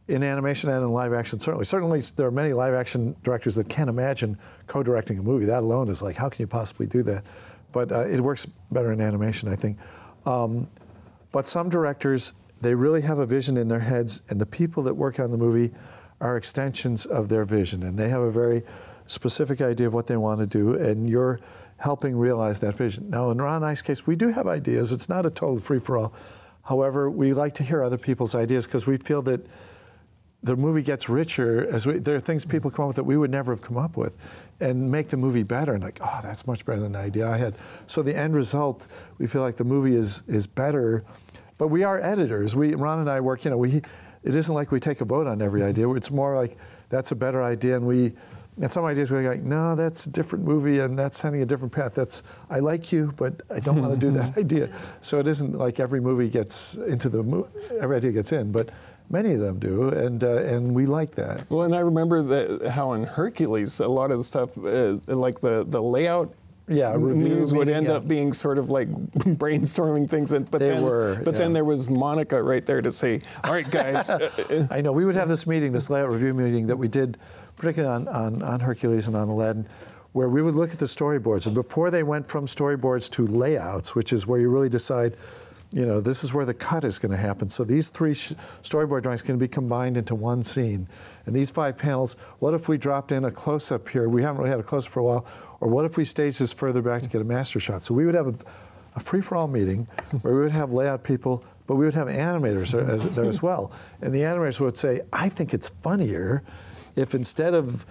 in animation and in live action, certainly there are many live action directors that can't imagine co-directing a movie. That alone is like, how can you possibly do that? But it works better in animation, I think. But some directors, they really have a vision in their heads, and the people that work on the movie are extensions of their vision, and they have a very specific idea of what they want to do, and you're helping realize that vision. Now, in Ron and I's case, we do have ideas. It's not a total free-for-all. However, we like to hear other people's ideas because we feel that the movie gets richer as there are things people come up with that we would never have come up with, and make the movie better. And like, oh, that's much better than the idea I had. So the end result, we feel like the movie is better. But we are editors. Ron and I work. You know, it isn't like we take a vote on every idea. It's more like that's a better idea, and some ideas we're like, no, that's a different movie, and that's heading a different path. I like you, but I don't want to do that idea. So it isn't like every movie gets into every idea gets in, but many of them do, and we like that. Well, and I remember how in Hercules, a lot of the stuff, like the layout, meetings would end up being sort of like brainstorming things, but then there was Monica right there to say, all right, guys. I know, we would have this layout review meeting that we did, particularly on Hercules and on Aladdin, where we would look at the storyboards, and before they went from storyboards to layouts, which is where you really decide, you know, this is where the cut is going to happen. So these 3 storyboard drawings can be combined into one scene. And these 5 panels, what if we dropped in a close-up here? We haven't really had a close-up for a while. Or what if we staged this further back to get a master shot? So we would have a free-for-all meeting where we would have layout people, but we would have animators there as well. And the animators would say, I think it's funnier if instead of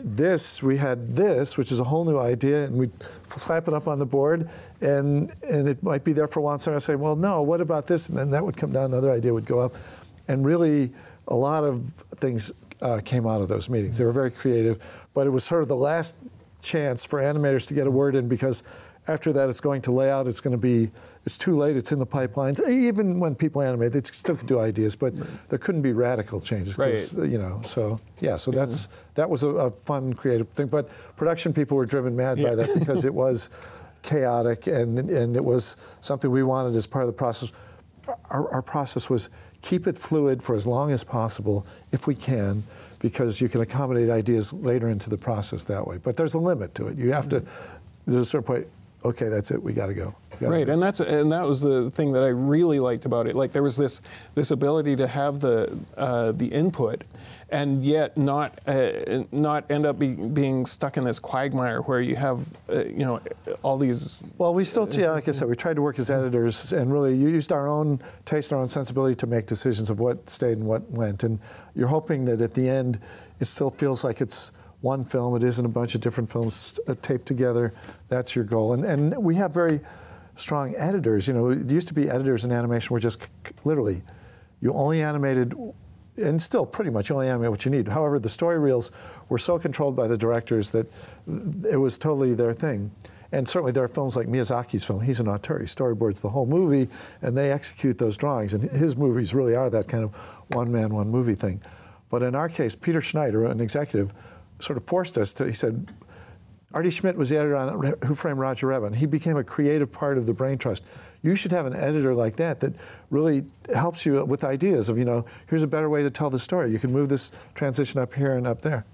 this, we had this, which is a whole new idea, and we'd slap it up on the board, and it might be there for a while, and I'd say, well, no, what about this? And then that would come down, another idea would go up. And really, a lot of things came out of those meetings. They were very creative, but it was sort of the last chance for animators to get a word in, because after that, it's going to layout, it's too late, it's in the pipelines. Even when people animate, they still could do ideas, but there couldn't be radical changes. You know, so that was a fun, creative thing. But production people were driven mad by that because it was chaotic, and it was something we wanted as part of the process. Our process was keep it fluid for as long as possible, if we can, because you can accommodate ideas later into the process that way. But there's a limit to it. You have to, there's a certain point, okay, that's it, we got to go. Right, and that was the thing that I really liked about it. Like, there was this ability to have the input, and yet not end up being stuck in this quagmire where you have you know, all these. Well, we still, like I said, we tried to work as editors and really used our own taste, our own sensibility to make decisions of what stayed and what went. And you're hoping that at the end, it still feels like it's one film. It isn't a bunch of different films taped together. That's your goal. And we have very strong editors. You know, it used to be editors in animation were just literally, you only animated, and still pretty much you only animate what you need. However, the story reels were so controlled by the directors that it was totally their thing. And certainly there are films like Miyazaki's film, he's an auteur, he storyboards the whole movie, and they execute those drawings. And his movies really are that kind of one-man, one-movie thing. But in our case, Peter Schneider, an executive, sort of forced us to, he said, Artie Schmidt was the editor on Who Framed Roger Rabbit, and he became a creative part of the brain trust. You should have an editor like that really helps you with ideas of, you know, here's a better way to tell the story. You can move this transition up here and up there.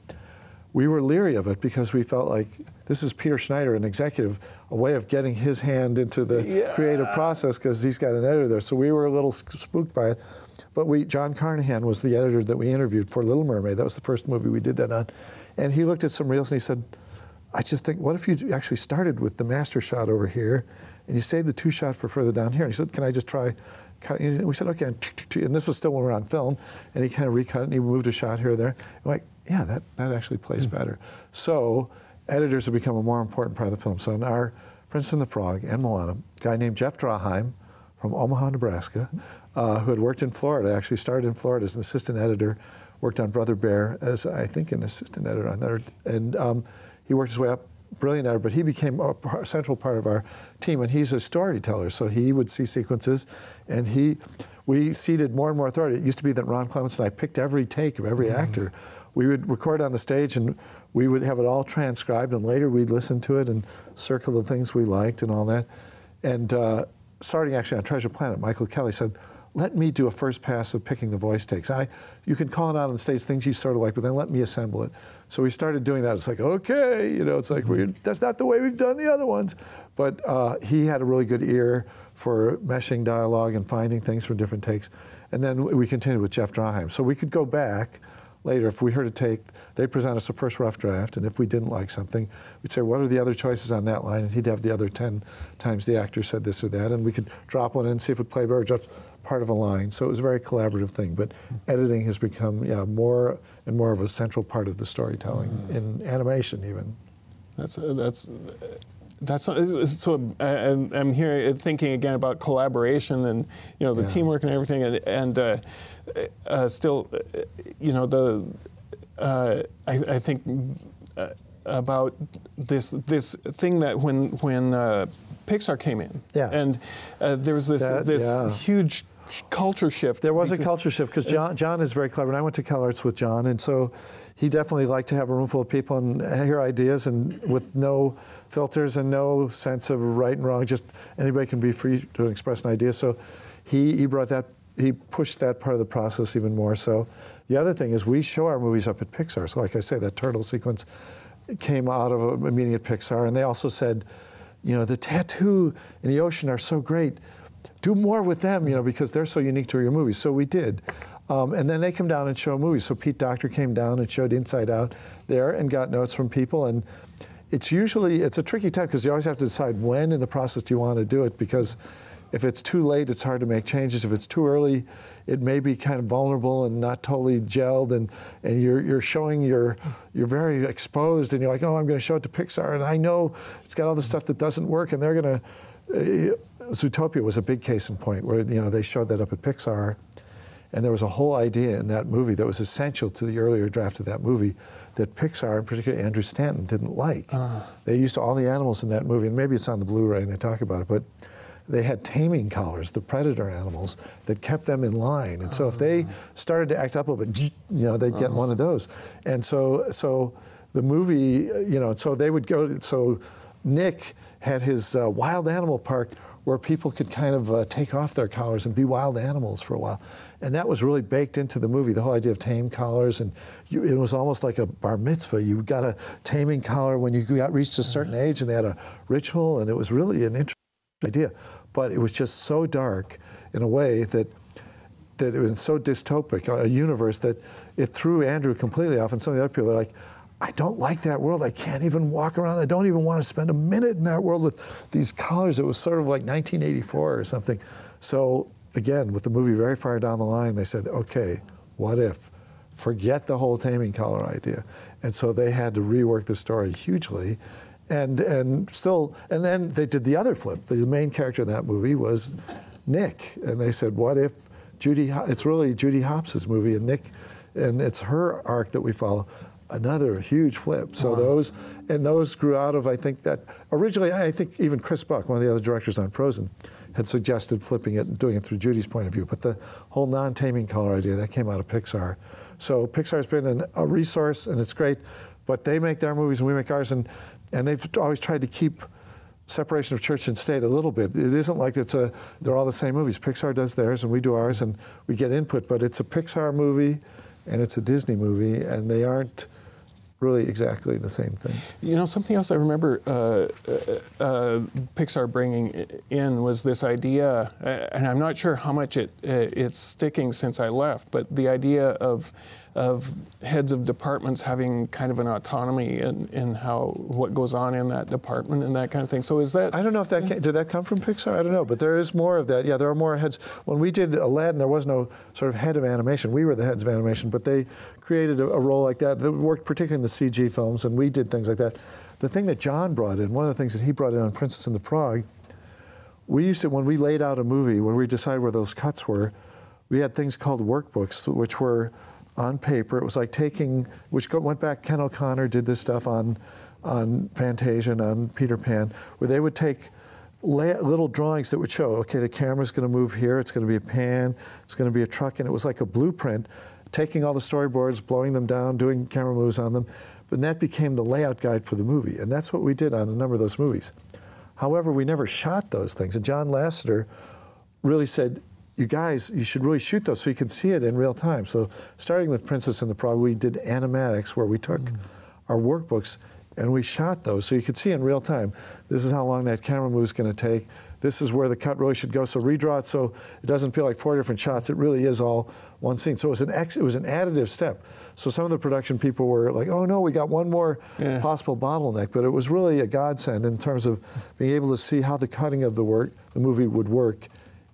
We were leery of it because we felt like this is Peter Schneider, an executive, a way of getting his hand into the creative process because he's got an editor there. So we were a little spooked by it. But John Carnahan was the editor that we interviewed for Little Mermaid. That was the first movie we did that on. And he looked at some reels and he said, I just think, what if you actually started with the master shot over here and you saved the 2 shot for further down here? And he said, can I just try cutting? And we said, okay. And this was still when we were on film. And he kind of recut it and he moved a shot here or there. And like, yeah, that actually plays better. So editors have become a more important part of the film. So in our Princess and the Frog and Moana, a guy named Jeff Draheim from Omaha, Nebraska, who had worked in Florida, actually started in Florida as an assistant editor, worked on Brother Bear as, I think, an assistant editor on there. And he worked his way up, brilliant editor, but he became a central part of our team, and he's a storyteller, so he would see sequences, and we ceded more and more authority. It used to be that Ron Clements and I picked every take of every actor. we would record on the stage, and we would have it all transcribed, and later we'd listen to it and circle the things we liked and all that. And starting actually on Treasure Planet, Michael Kelly said, let me do a first pass of picking the voice takes. You can call it out on the stage, things you sort of like, but then let me assemble it. So we started doing that. It's like, okay, you know, it's like, that's not the way we've done the other ones. But he had a really good ear for meshing dialogue and finding things from different takes. And then we continued with Jeff Draheim. So we could go back later, if we heard a take, they'd present us a first rough draft, and if we didn't like something, we'd say, what are the other choices on that line? And he'd have the other 10 times the actor said this or that, and we could drop one in, see if it played better, just part of a line. So it was a very collaborative thing, but editing has become, yeah, more and more of a central part of the storytelling, in animation even. So I'm here thinking again about collaboration and, you know, the teamwork and everything, and still, you know, I think about this thing that when Pixar came in, and there was this huge culture shift. There was a culture shift because John is very clever, and I went to CalArts with John, and so he definitely liked to have a room full of people and hear ideas, and with no filters and no sense of right and wrong, just anybody can be free to express an idea. So he brought that, he pushed that part of the process even more so. The other thing is we show our movies up at Pixar. So like I say, that turtle sequence came out of a meeting at Pixar, and they also said, you know, the tattoo in the ocean are so great. Do more with them, you know, because they're so unique to your movies. So we did. And then they come down and show movies. So Pete Docter came down and showed Inside Out there and got notes from people. And it's a tricky time because you always have to decide when in the process do you want to do it, because if it's too late, it's hard to make changes. If it's too early, it may be kind of vulnerable and not totally gelled, and you're showing you're very exposed, and you're like, oh, I'm going to show it to Pixar, and I know it's got all the stuff that doesn't work, and they're going to. Zootopia was a big case in point where, you know, they showed that up at Pixar, and there was a whole idea in that movie that was essential to the earlier draft of that movie that Pixar, and particularly Andrew Stanton, didn't like. They used all the animals in that movie, and maybe it's on the Blu-ray and they talk about it, but they had taming collars, the predator animals, that kept them in line. And so if they started to act up a little bit, you know, they'd get one of those. And so the movie, you know, so they would go, so Nick had his wild animal park where people could kind of take off their collars and be wild animals for a while. And that was really baked into the movie, the whole idea of tame collars. And it was almost like a bar mitzvah. You got a taming collar when you reached a certain age, and they had a ritual, and it was really an interesting idea. But it was just so dark in a way that it was so dystopic, a universe, that it threw Andrew completely off. And some of the other people are like, I don't like that world. I can't even walk around. I don't even want to spend a minute in that world with these colors. It was sort of like 1984 or something. So again, with the movie very far down the line, they said, okay, what if? Forget the whole taming collar idea. And so they had to rework the story hugely. And then they did the other flip. The main character in that movie was Nick. And they said, what if it's really Judy Hopps' movie, and Nick, and it's her arc that we follow. Another huge flip. So those grew out of, I think, that originally, I think even Chris Buck, one of the other directors on Frozen, had suggested flipping it and doing it through Judy's point of view. But the whole non-taming collar idea, that came out of Pixar. So Pixar's been a resource, and it's great, but they make their movies and we make ours, and they've always tried to keep separation of church and state a little bit. It isn't like they're all the same movies. Pixar does theirs and we do ours, and we get input, but it's a Pixar movie and it's a Disney movie, and they aren't really exactly the same thing. You know, something else I remember Pixar bringing in was this idea, and I'm not sure how much it's sticking since I left, but the idea of heads of departments having kind of an autonomy in what goes on in that department and that kind of thing. So is that... I don't know if that did that come from Pixar? I don't know, but there is more of that. Yeah, there are more heads. When we did Aladdin, there was no sort of head of animation. We were the heads of animation, but they created a role like that. That worked particularly in the CG films, and we did things like that. The thing that John brought in, one of the things that he brought in on Princess and the Frog, we used to, when we laid out a movie, when we decided where those cuts were, we had things called workbooks, which were on paper. It was like went back, Ken O'Connor did this stuff on Fantasia and on Peter Pan, where they would take little drawings that would show, okay, the camera's going to move here, it's going to be a pan, it's going to be a truck, and it was like a blueprint taking all the storyboards, blowing them down, doing camera moves on them. But that became the layout guide for the movie. And that's what we did on a number of those movies. However, we never shot those things. And John Lasseter really said, you guys, you should really shoot those so you can see it in real time. So starting with Princess and the Frog, we did animatics where we took our workbooks and we shot those so you could see in real time. This is how long that camera move is going to take. This is where the cut really should go. So redraw it so it doesn't feel like 4 different shots. It really is all one scene. So it was an additive step. So some of the production people were like, oh no, we got one more possible bottleneck. But it was really a godsend in terms of being able to see how the cutting of the movie would work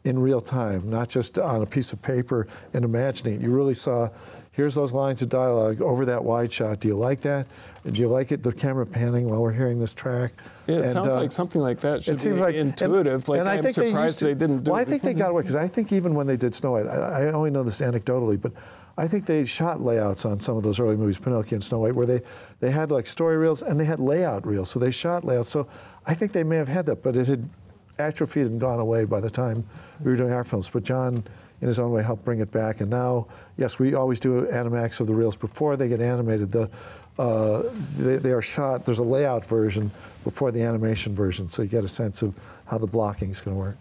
in real time, not just on a piece of paper and imagining it. You really saw, here's those lines of dialogue over that wide shot. Do you like that? Do you like it, the camera panning while we're hearing this track? Yeah, it sounds like something like that should be like intuitive. And I'm surprised they didn't do it. Well, I think they got away, because I think even when they did Snow White, I only know this anecdotally, but I think they shot layouts on some of those early movies, Pinocchio and Snow White, where they had like story reels and they had layout reels. So they shot layouts. So I think they may have had that, but it had atrophied and gone away by the time we were doing our films. But John, in his own way, helped bring it back. And now, yes, we always do animatics of the reels before they get animated. They are shot, there's a layout version before the animation version, so you get a sense of how the blocking is going to work.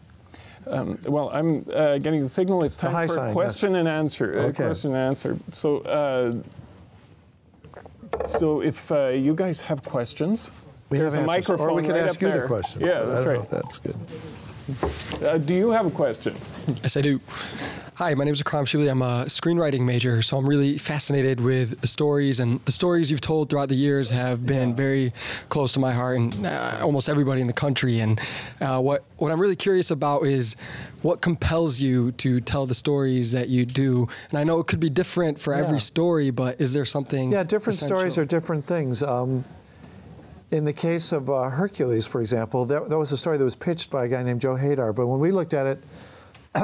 Well, I'm getting the signal. It's time for question and answer. Okay. Question and answer. So, so if you guys have questions, there's a microphone. Or we can right ask you there. the questions. Yeah, that's right. I don't know if that's good. Do you have a question? Yes, I do. Hi, my name is Akram Shuli. I'm a screenwriting major, so I'm really fascinated with the stories, and the stories you've told throughout the years have been very close to my heart and almost everybody in the country. And what I'm really curious about is what compels you to tell the stories that you do. And I know it could be different for every story, but is there something different essential? Stories are different things. In the case of Hercules, for example, that was a story that was pitched by a guy named Joe Hadar, but when we looked at it,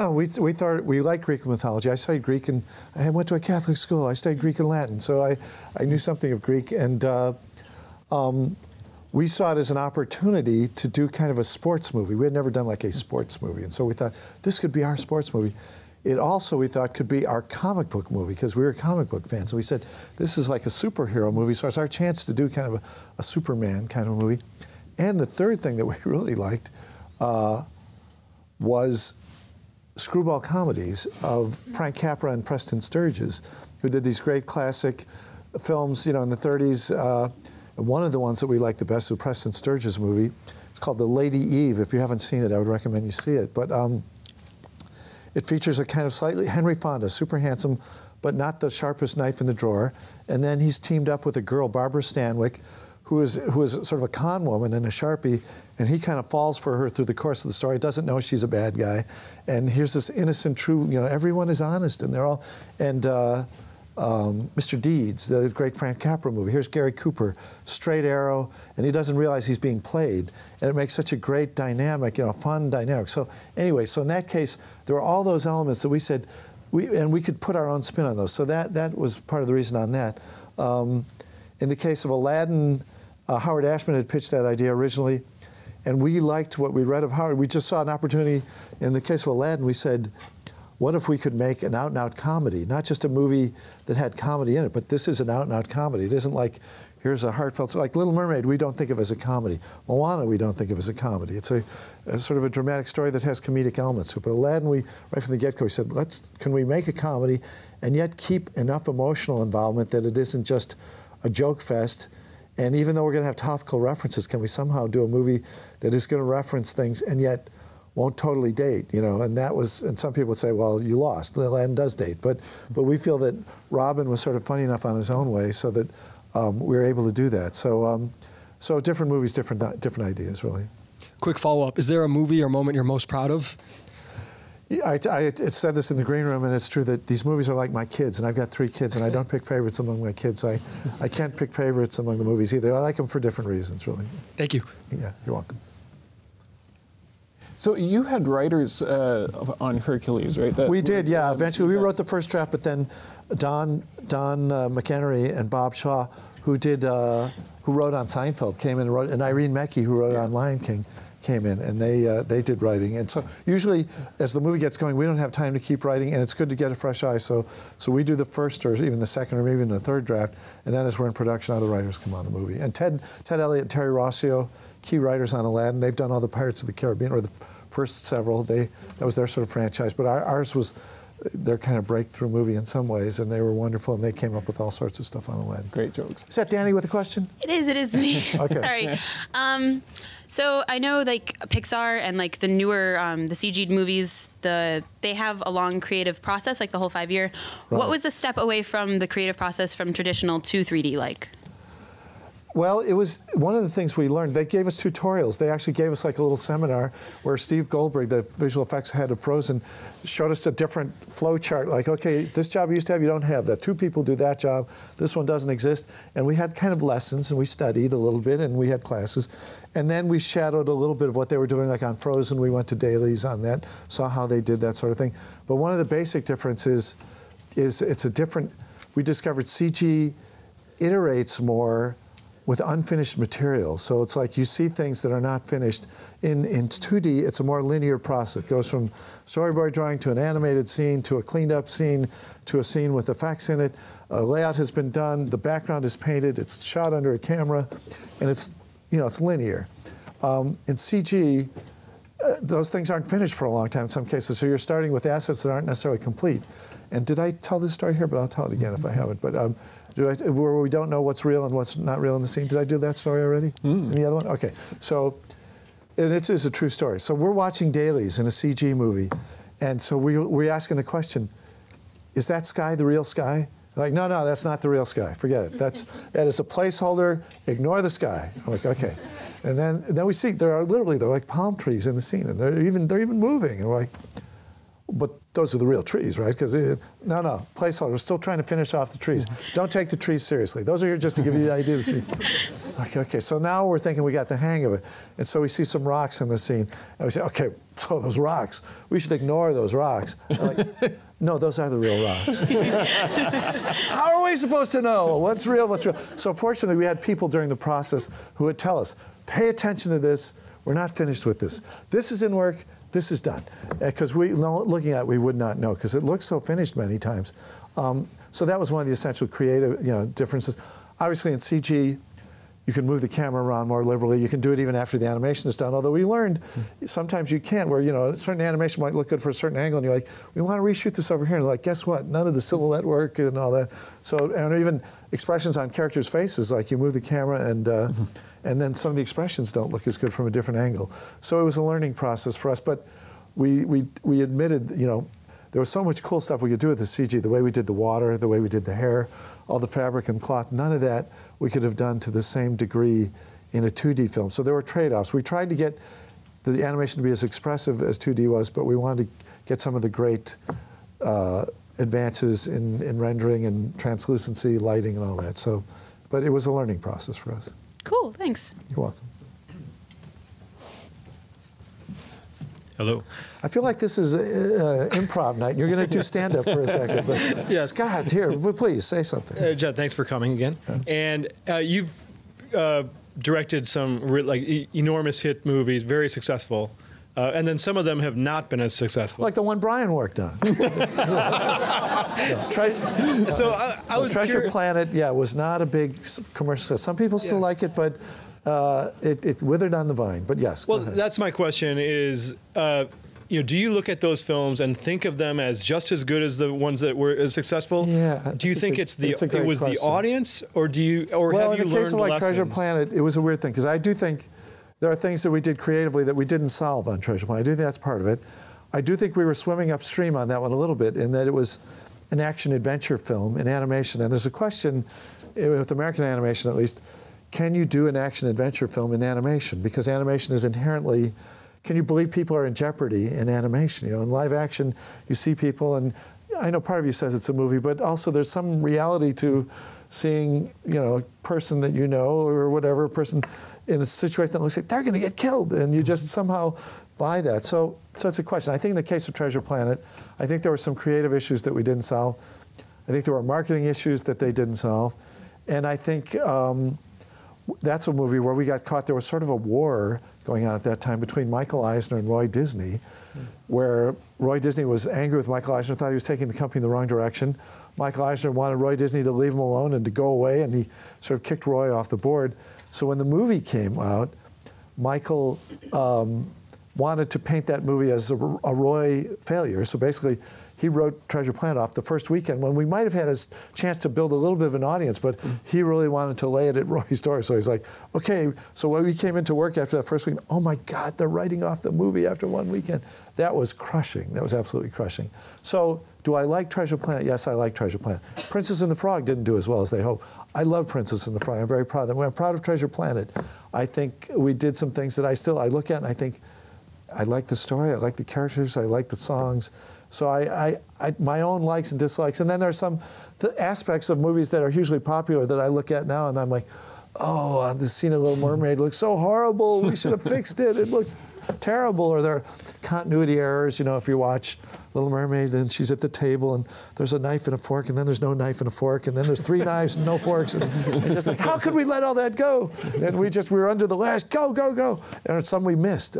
we thought we liked Greek mythology. I studied Greek, and I went to a Catholic school. I studied Greek and Latin, so I knew something of Greek, and we saw it as an opportunity to do kind of a sports movie. We had never done like a sports movie, and so we thought, this could be our sports movie. It also, we thought, could be our comic book movie, because we were comic book fans. So we said, this is like a superhero movie, so it's our chance to do kind of a Superman kind of movie. And the third thing that we really liked was screwball comedies of Frank Capra and Preston Sturges, who did these great classic films, in the 30s. And one of the ones that we liked the best was Preston Sturges' movie. It's called The Lady Eve. If you haven't seen it, I would recommend you see it. But it features a kind of slightly Henry Fonda, super handsome, but not the sharpest knife in the drawer. And then he's teamed up with a girl, Barbara Stanwyck, who is sort of a con woman and a Sharpie, and he kind of falls for her through the course of the story, doesn't know she's a bad guy. And here's this innocent, true, everyone is honest, and they're all, and Mr. Deeds, the great Frank Capra movie. Here's Gary Cooper, straight arrow, and he doesn't realize he's being played. And it makes such a great dynamic, fun dynamic. So anyway, so in that case, there were all those elements that we said, we could put our own spin on those. So that was part of the reason on that. In the case of Aladdin, Howard Ashman had pitched that idea originally, and we liked what we read of Howard. We just saw an opportunity. In the case of Aladdin, we said, what if we could make an out-and-out comedy, not just a movie that had comedy in it, but this is an out-and-out comedy. It isn't like, here's a heartfelt, like Little Mermaid, we don't think of as a comedy. Moana, we don't think of as a comedy. It's a sort of a dramatic story that has comedic elements to it. But Aladdin, right from the get-go, we said, can we make a comedy and yet keep enough emotional involvement that it isn't just a joke fest? And even though we're going to have topical references, can we somehow do a movie that is going to reference things and yet won't totally date, and that was, and some people would say, well, you lost. Aladdin does date, but we feel that Robin was sort of funny enough on his own way so that we were able to do that. So, so different movies, different ideas, really. Quick follow-up, is there a movie or moment you're most proud of? I said this in the green room, and it's true that these movies are like my kids, and I've got 3 kids, and I don't pick favorites among my kids. I can't pick favorites among the movies either. I like them for different reasons, really. Thank you. Yeah, you're welcome. So you had writers on Hercules, right? We did, yeah. Eventually, we wrote the first draft, but then Don McHenry and Bob Shaw, who wrote on Seinfeld, came in and wrote, and Irene Mecchi, who wrote on Lion King, came in, and they did writing. And so usually, as the movie gets going, we don't have time to keep writing, and it's good to get a fresh eye. So we do the first or even the second or maybe even the third draft, and then as we're in production, other writers come on the movie. And Ted Elliott and Terry Rossio, key writers on Aladdin, they've done all the Pirates of the Caribbean, or the first several. That was their sort of franchise, but ours was their kind of breakthrough movie in some ways, and they were wonderful, and they came up with all sorts of stuff on Aladdin. Great jokes. Is that Danny with a question? It is me. Okay. Sorry. So I know like Pixar and like the newer, the CG'd movies, they have a long creative process, like the whole 5-year. Right. What was the step away from the creative process from traditional to 3D like? Well, it was one of the things we learned. They gave us tutorials. They actually gave us like a little seminar where Steve Goldberg, the visual effects head of Frozen, showed us a different flow chart. Like, okay, this job you used to have, you don't have that. 2 people do that job. This one doesn't exist. And we had kind of lessons, and we studied a little bit, and we had classes. And then we shadowed a little bit of what they were doing. Like on Frozen, we went to dailies on that, saw how they did that sort of thing. But one of the basic differences is it's a different, we discovered CG iterates more with unfinished material. So it's like you see things that are not finished. In 2D, it's a more linear process. It goes from storyboard drawing to an animated scene, to a cleaned up scene, to a scene with effects in it. A layout has been done, the background is painted, it's shot under a camera, and it's, it's linear. In CG, those things aren't finished for a long time in some cases, so you're starting with assets that aren't necessarily complete. And did I tell this story here? But I'll tell it again if I haven't. But where we don't know what's real and what's not real in the scene. Did I do that story already? In the other one? Okay. So, and it is a true story. So we're watching dailies in a CG movie, and so we're asking the question, is that sky the real sky? Like, no, that's not the real sky. Forget it. That is a placeholder. Ignore the sky. I'm like, okay. And then we see they're like palm trees in the scene, and they're even moving. And we're like, but those are the real trees, right? Because no, placeholder. We're still trying to finish off the trees. Don't take the trees seriously. Those are here just to give you the idea of the scene. Okay. So now we're thinking we got the hang of it, and so we see some rocks in the scene, and we say, okay, so those rocks, we should ignore those rocks. Like, no, those are the real rocks. How are we supposed to know what's real, what's real? So fortunately, we had people during the process who would tell us, pay attention to this. We're not finished with this. This is in work. This is done. Because looking at it, we would not know, because it looks so finished many times. So that was one of the essential creative differences. Obviously, in CG, you can move the camera around more liberally. You can do it even after the animation is done. Although we learned sometimes you can't, where a certain animation might look good for a certain angle, and you're like, we want to reshoot this over here. And like, guess what? None of the silhouette work and all that. So, and even expressions on characters' faces, like you move the camera and then some of the expressions don't look as good from a different angle. So it was a learning process for us. But we admitted, there was so much cool stuff we could do with the CG, the way we did the water, the way we did the hair, all the fabric and cloth. None of that we could have done to the same degree in a 2D film. So there were trade-offs. We tried to get the animation to be as expressive as 2D was, but we wanted to get some of the great advances in rendering and translucency, lighting, and all that. So, but it was a learning process for us. Cool, thanks. You're welcome. Hello. I feel like this is improv night. You're going to do stand-up for a second. But yes. Scott, here, please say something. John, thanks for coming again. And you've directed some enormous hit movies, very successful. And then some of them have not been as successful. Like the one Brian worked on. So I was Treasure Planet, was not a big commercial success. Some people still like it, but it withered on the vine. But yes. Well, that's my question is, do you look at those films and think of them as just as good as the ones that were as successful? Yeah. Do you think it was question. The audience, or have you learned in the case of like lessons? Treasure Planet, it was a weird thing, because I do think there are things that we did creatively that we didn't solve on Treasure Planet. I do think that's part of it. I do think we were swimming upstream on that one a little bit, in that it was an action-adventure film in animation. And there's a question, with American animation at least, can you do an action-adventure film in animation? Because animation is inherently, can you believe people are in jeopardy in animation? In live action, you see people, and I know part of you says it's a movie, but also there's some reality to seeing, a person that you know, or whatever, a person in a situation that looks like they're going to get killed, and you just somehow buy that. So it's a question. I think in the case of Treasure Planet, I think there were some creative issues that we didn't solve. I think there were marketing issues that they didn't solve. And I think that's a movie where we got caught. There was sort of a war going on at that time between Michael Eisner and Roy Disney, where Roy Disney was angry with Michael Eisner, thought he was taking the company in the wrong direction. Michael Eisner wanted Roy Disney to leave him alone and to go away, and he sort of kicked Roy off the board. So when the movie came out, Michael wanted to paint that movie as a Roy failure. So basically, he wrote Treasure Planet off the first weekend when we might have had a chance to build a little bit of an audience, but he really wanted to lay it at Roy's door. So he's like, okay, so when we came into work after that first week, oh my God, they're writing off the movie after one weekend. That was crushing. That was absolutely crushing. So do I like Treasure Planet? Yes, I like Treasure Planet. Princess and the Frog didn't do as well as they hoped. I love Princess and the Frog. I'm very proud of them. I'm proud of Treasure Planet. I think we did some things that I look at and I think, I like the story, I like the characters, I like the songs. So I my own likes and dislikes. And then there's some aspects of movies that are hugely popular that I look at now and I'm like, oh, the scene of Little Mermaid looks so horrible. We should have fixed it. It looks terrible. Or there are continuity errors. You know, if you watch Little Mermaid and she's at the table and there's a knife and a fork and then there's no knife and a fork and then there's 3 knives and no forks. And it's just like, how could we let all that go? And we were under the last, go, go, go. And it's some we missed.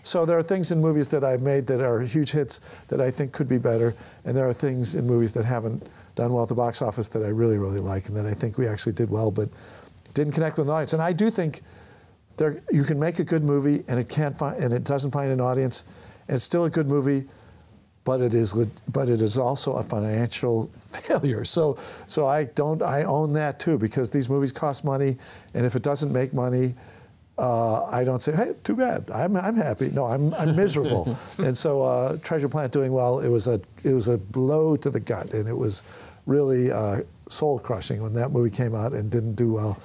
So there are things in movies that I've made that are huge hits that I think could be better. And there are things in movies that haven't done well at the box office that I really, really like and that I think we actually did well, but didn't connect with an audience. And I do think you can make a good movie and it doesn't find an audience, and it's still a good movie, but it is also a financial failure. So I own that too, because these movies cost money, and if it doesn't make money, I don't say, hey, too bad. I'm happy. No, I'm miserable. And so Treasure Planet doing well, it was a blow to the gut, and it was really soul crushing when that movie came out and didn't do well.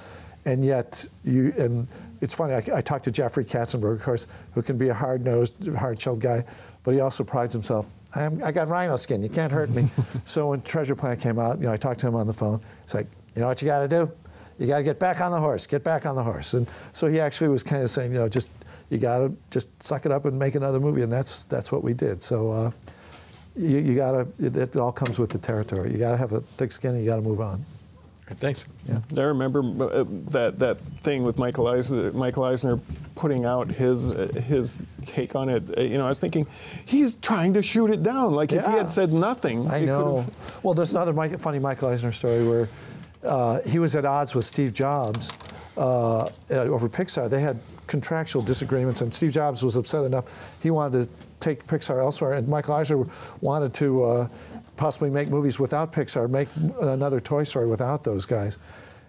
And yet and it's funny, I talked to Jeffrey Katzenberg, of course, who can be a hard-nosed, hard-shelled guy, but he also prides himself. I got rhino skin, you can't hurt me. So when Treasure Planet came out, I talked to him on the phone. He's like, you know what you got to do? You got to get back on the horse, get back on the horse. And so he actually was kind of saying, you got to just suck it up and make another movie, and that's what we did. So you got to, it all comes with the territory. You got to have a thick skin and you got to move on. Thanks. Yeah. I remember that thing with Michael Eisner putting out his take on it. I was thinking, he's trying to shoot it down. Like if he had said nothing, I know. Well, there's another funny Michael Eisner story where he was at odds with Steve Jobs over Pixar. They had contractual disagreements, and Steve Jobs was upset enough he wanted to take Pixar elsewhere, and Michael Eisner wanted to possibly make movies without Pixar, make another Toy Story without those guys.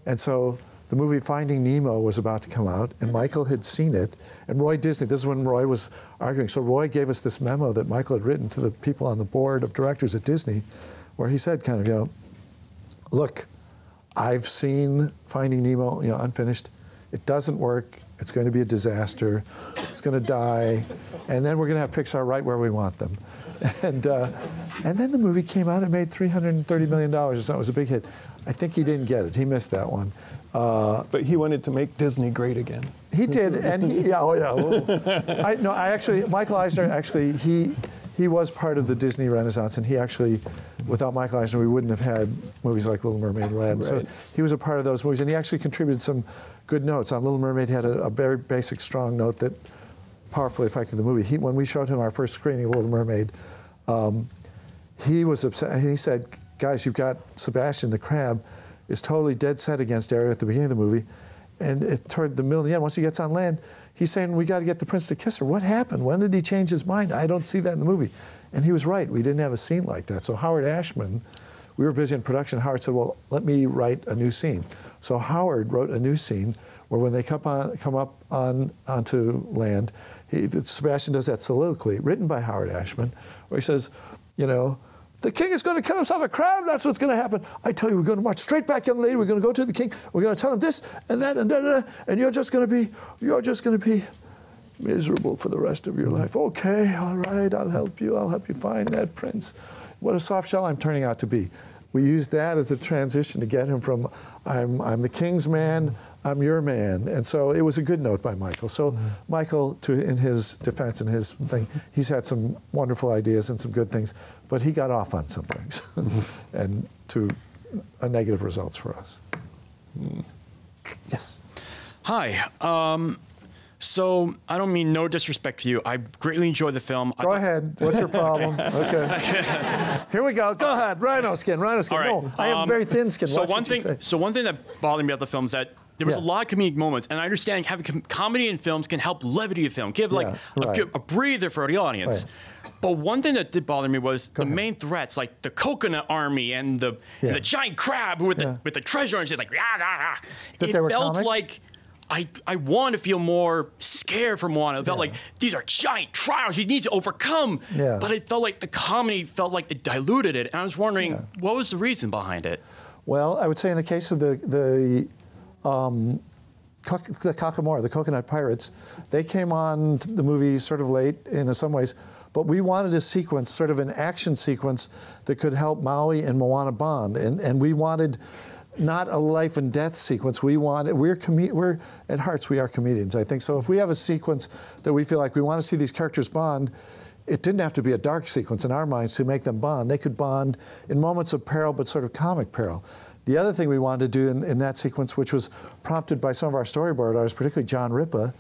And so the movie Finding Nemo was about to come out, and Michael had seen it, and Roy Disney, this is when Roy was arguing, so Roy gave us this memo that Michael had written to the people on the board of directors at Disney, where he said kind of, look, I've seen Finding Nemo, unfinished. It doesn't work. It's going to be a disaster. It's going to die. And then we're going to have Pixar right where we want them. And then the movie came out and made $330 million or something. It was a big hit. I think he didn't get it. He missed that one. But he wanted to make Disney great again. He did, and Michael Eisner, he was part of the Disney Renaissance, and he actually, without Michael Eisner, we wouldn't have had movies like Little Mermaid and Aladdin. Right. So he was a part of those movies, and he actually contributed some good notes. On Little Mermaid, he had a very basic, strong note that powerfully affected the movie. When we showed him our first screening of Little Mermaid, he was upset, and he said, guys, you've got Sebastian the crab is totally dead set against Ariel at the beginning of the movie, and toward the middle of the end, once he gets on land, he's saying, we got to get the prince to kiss her. What happened? When did he change his mind? I don't see that in the movie. And he was right. We didn't have a scene like that. So Howard Ashman, we were busy in production. Howard said, well, let me write a new scene. So Howard wrote a new scene where when they come up onto land, Sebastian does that soliloquy, written by Howard Ashman, where he says, the king is going to kill himself a crab. That's what's going to happen. I tell you, we're going to march straight back, young lady. We're going to go to the king. We're going to tell him this and that and da-da-da, and you're just going to be miserable for the rest of your life. Okay, all right, I'll help you. I'll help you find that prince. What a soft shell I'm turning out to be. We used that as a transition to get him from I'm the king's man, I'm your man. And so it was a good note by Michael. So Michael, in his defense and his thing, he's had some wonderful ideas and some good things, but he got off on some things and to negative results for us. Yes. Hi. So I don't mean no disrespect to you. I greatly enjoyed the film. Go ahead. What's your problem? Okay. Here we go. Go ahead. Rhino skin. Rhino skin. All right. No, I have very thin skin. So Watch one what you thing. say. So one thing that bothered me about the film is that there was a lot of comedic moments, and I understand having comedy in films can help levity a film, give like a breather for the audience. Right. But one thing that did bother me was the main threats, like the coconut army and the giant crab with the treasure, and shit, like rah, rah, rah. It felt comic? Like I want to feel more scared for Moana. It felt like these are giant trials she needs to overcome. Yeah. But it felt like the comedy felt like it diluted it, and I was wondering what was the reason behind it. Well, I would say in the case of the Kakamora, the Coconut Pirates, they came on the movie sort of late in some ways, but we wanted a sequence, sort of an action sequence that could help Maui and Moana bond, and we wanted not a life and death sequence. We're at hearts we are comedians, I think. So if we have a sequence that we feel like we want to see these characters bond, it didn't have to be a dark sequence in our minds to make them bond. They could bond in moments of peril, but sort of comic peril. The other thing we wanted to do in that sequence, which was prompted by some of our storyboard artists, particularly John Ripa,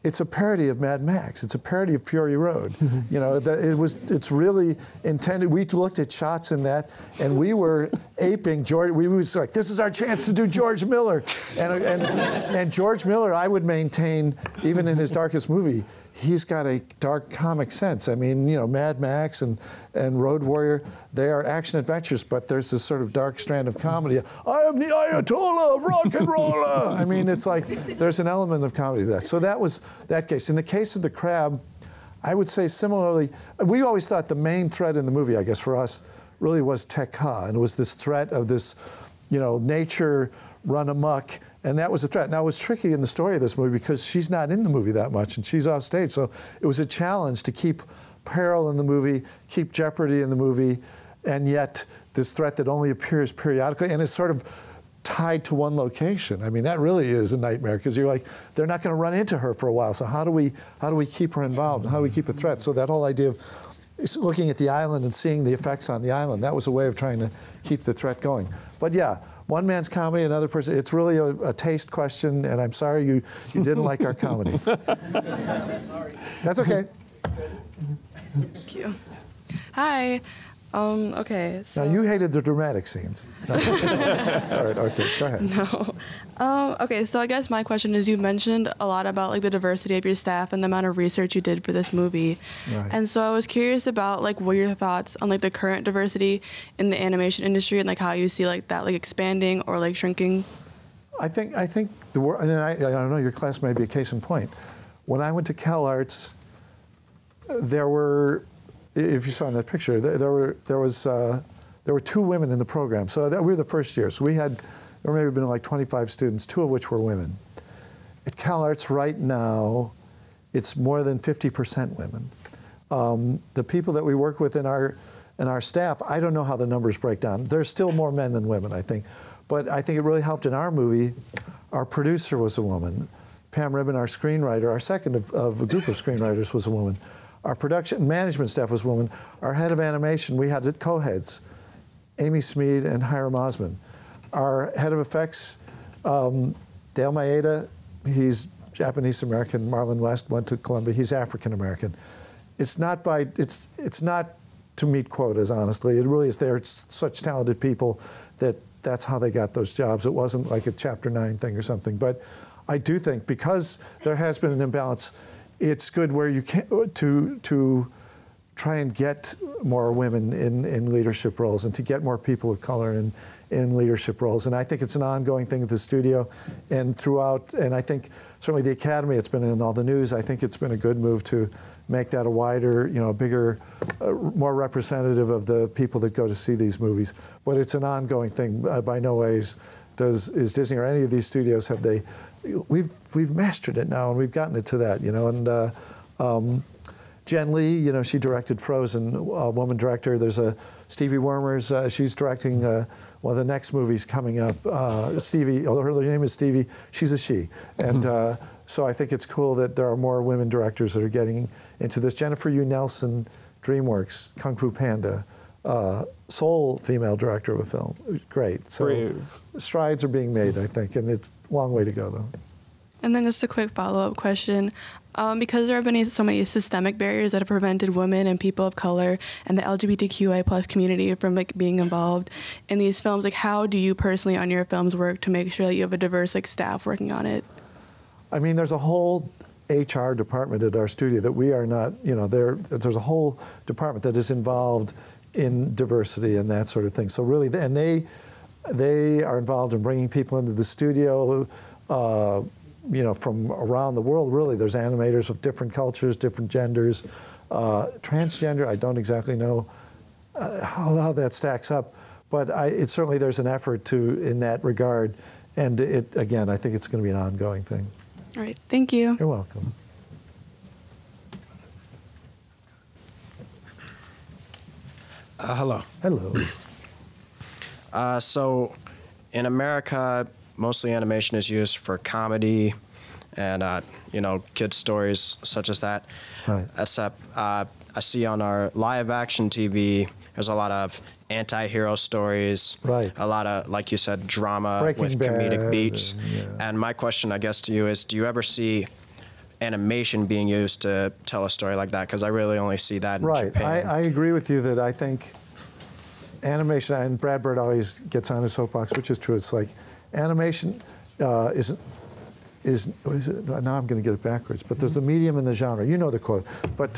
it's a parody of Mad Max. It's a parody of Fury Road. You know, it's really intended. We looked at shots in that, and we were aping George. We was like, this is our chance to do George Miller, and George Miller, I would maintain, even in his darkest movie, he's got a dark comic sense. I mean, you know, Mad Max and Road Warrior, they are action adventures, but there's this sort of dark strand of comedy. I am the Ayatollah of rock and roller. I mean, it's like there's an element of comedy to that. So that was that case. In the case of the crab, I would say similarly, we always thought the main threat in the movie, I guess for us, really was Tekka, and it was this threat of this, you know, nature run amok. And that was a threat. Now, it was tricky in the story of this movie because she's not in the movie that much, and she's off stage. So it was a challenge to keep peril in the movie, keep jeopardy in the movie, and yet this threat that only appears periodically and is sort of tied to one location. I mean, that really is a nightmare because you're like, they're not going to run into her for a while. So how do we keep her involved? How do we keep a threat? So that whole idea of looking at the island and seeing the effects on the island, that was a way of trying to keep the threat going. But yeah, one man's comedy, another person. It's really a taste question, and I'm sorry you didn't like our comedy. Sorry. That's okay. Thank you. Hi. Okay. So. Now you hated the dramatic scenes. No. All right. Okay. Go ahead. No. Okay. So I guess my question is, you mentioned a lot about like the diversity of your staff and the amount of research you did for this movie, right. And so I was curious about like what are your thoughts on like the current diversity in the animation industry and like how you see like that like expanding or like shrinking. I think the world, and I don't know, your class may be a case in point. When I went to Cal Arts, there were, if you saw in that picture, there were 2 women in the program. So we were the first year. So there may have been like 25 students, 2 of which were women. At Cal Arts right now, it's more than 50% women. The people that we work with in our staff, I don't know how the numbers break down. There's still more men than women, I think. But I think it really helped in our movie. Our producer was a woman. Pam Ribbon, our screenwriter, our second of a group of screenwriters, was a woman. Our production management staff was women. Our head of animation, we had co-heads, Amy Smead and Hiram Osmond. Our head of effects, Dale Maeda, he's Japanese American. Marlon West went to Columbia. He's African American. It's not to meet quotas, honestly. It really is. They're such talented people that's how they got those jobs. It wasn't like a Chapter 9 thing or something. But I do think because there has been an imbalance, it's good where you can to try and get more women in leadership roles and to get more people of color in leadership roles. And I think it's an ongoing thing at the studio and throughout. And I think certainly the Academy, it's been in all the news. I think it's been a good move to make that a wider, a bigger, more representative of the people that go to see these movies. But it's an ongoing thing. By no ways is Disney or any of these studios have they. We've mastered it now, and we've gotten it to that, And Jen Lee, she directed Frozen, a woman director. There's a Stevie Wormers. She's directing one of the next movies coming up. Stevie, although her name is Stevie, she's a she. And so I think it's cool that there are more women directors that are getting into this. Jennifer Yu Nelson, DreamWorks, Kung Fu Panda, sole female director of a film. Great. So strides are being made, I think, and it's a long way to go, though. And then just a quick follow-up question. Because there have been so many systemic barriers that have prevented women and people of color and the LGBTQI plus community from like being involved in these films, like how do you personally on your films work to make sure that you have a diverse like staff working on it? I mean, there's a whole HR department at our studio that we are not, you know, there's a whole department that is involved in diversity and that sort of thing. So really, and they are involved in bringing people into the studio, you know, from around the world, really. There's animators of different cultures, different genders. Transgender, I don't exactly know how that stacks up, but certainly there's an effort in that regard. And again, I think it's going to be an ongoing thing. All right, thank you. You're welcome. Hello. Hello. So in America, mostly animation is used for comedy and, you know, kids' stories such as that. Right. Except I see on our live action TV, there's a lot of anti-hero stories. Right. A lot of, like you said, drama Breaking with Bad comedic beats. yeah. And my question, I guess, to you is, do you ever see animation being used to tell a story like that? Because I really only see that in Japan. I agree with you that I think animation, and Brad Bird always gets on his soapbox, which is true. It's like animation is now I'm going to get it backwards, but there's the medium and the genre. You know the quote. But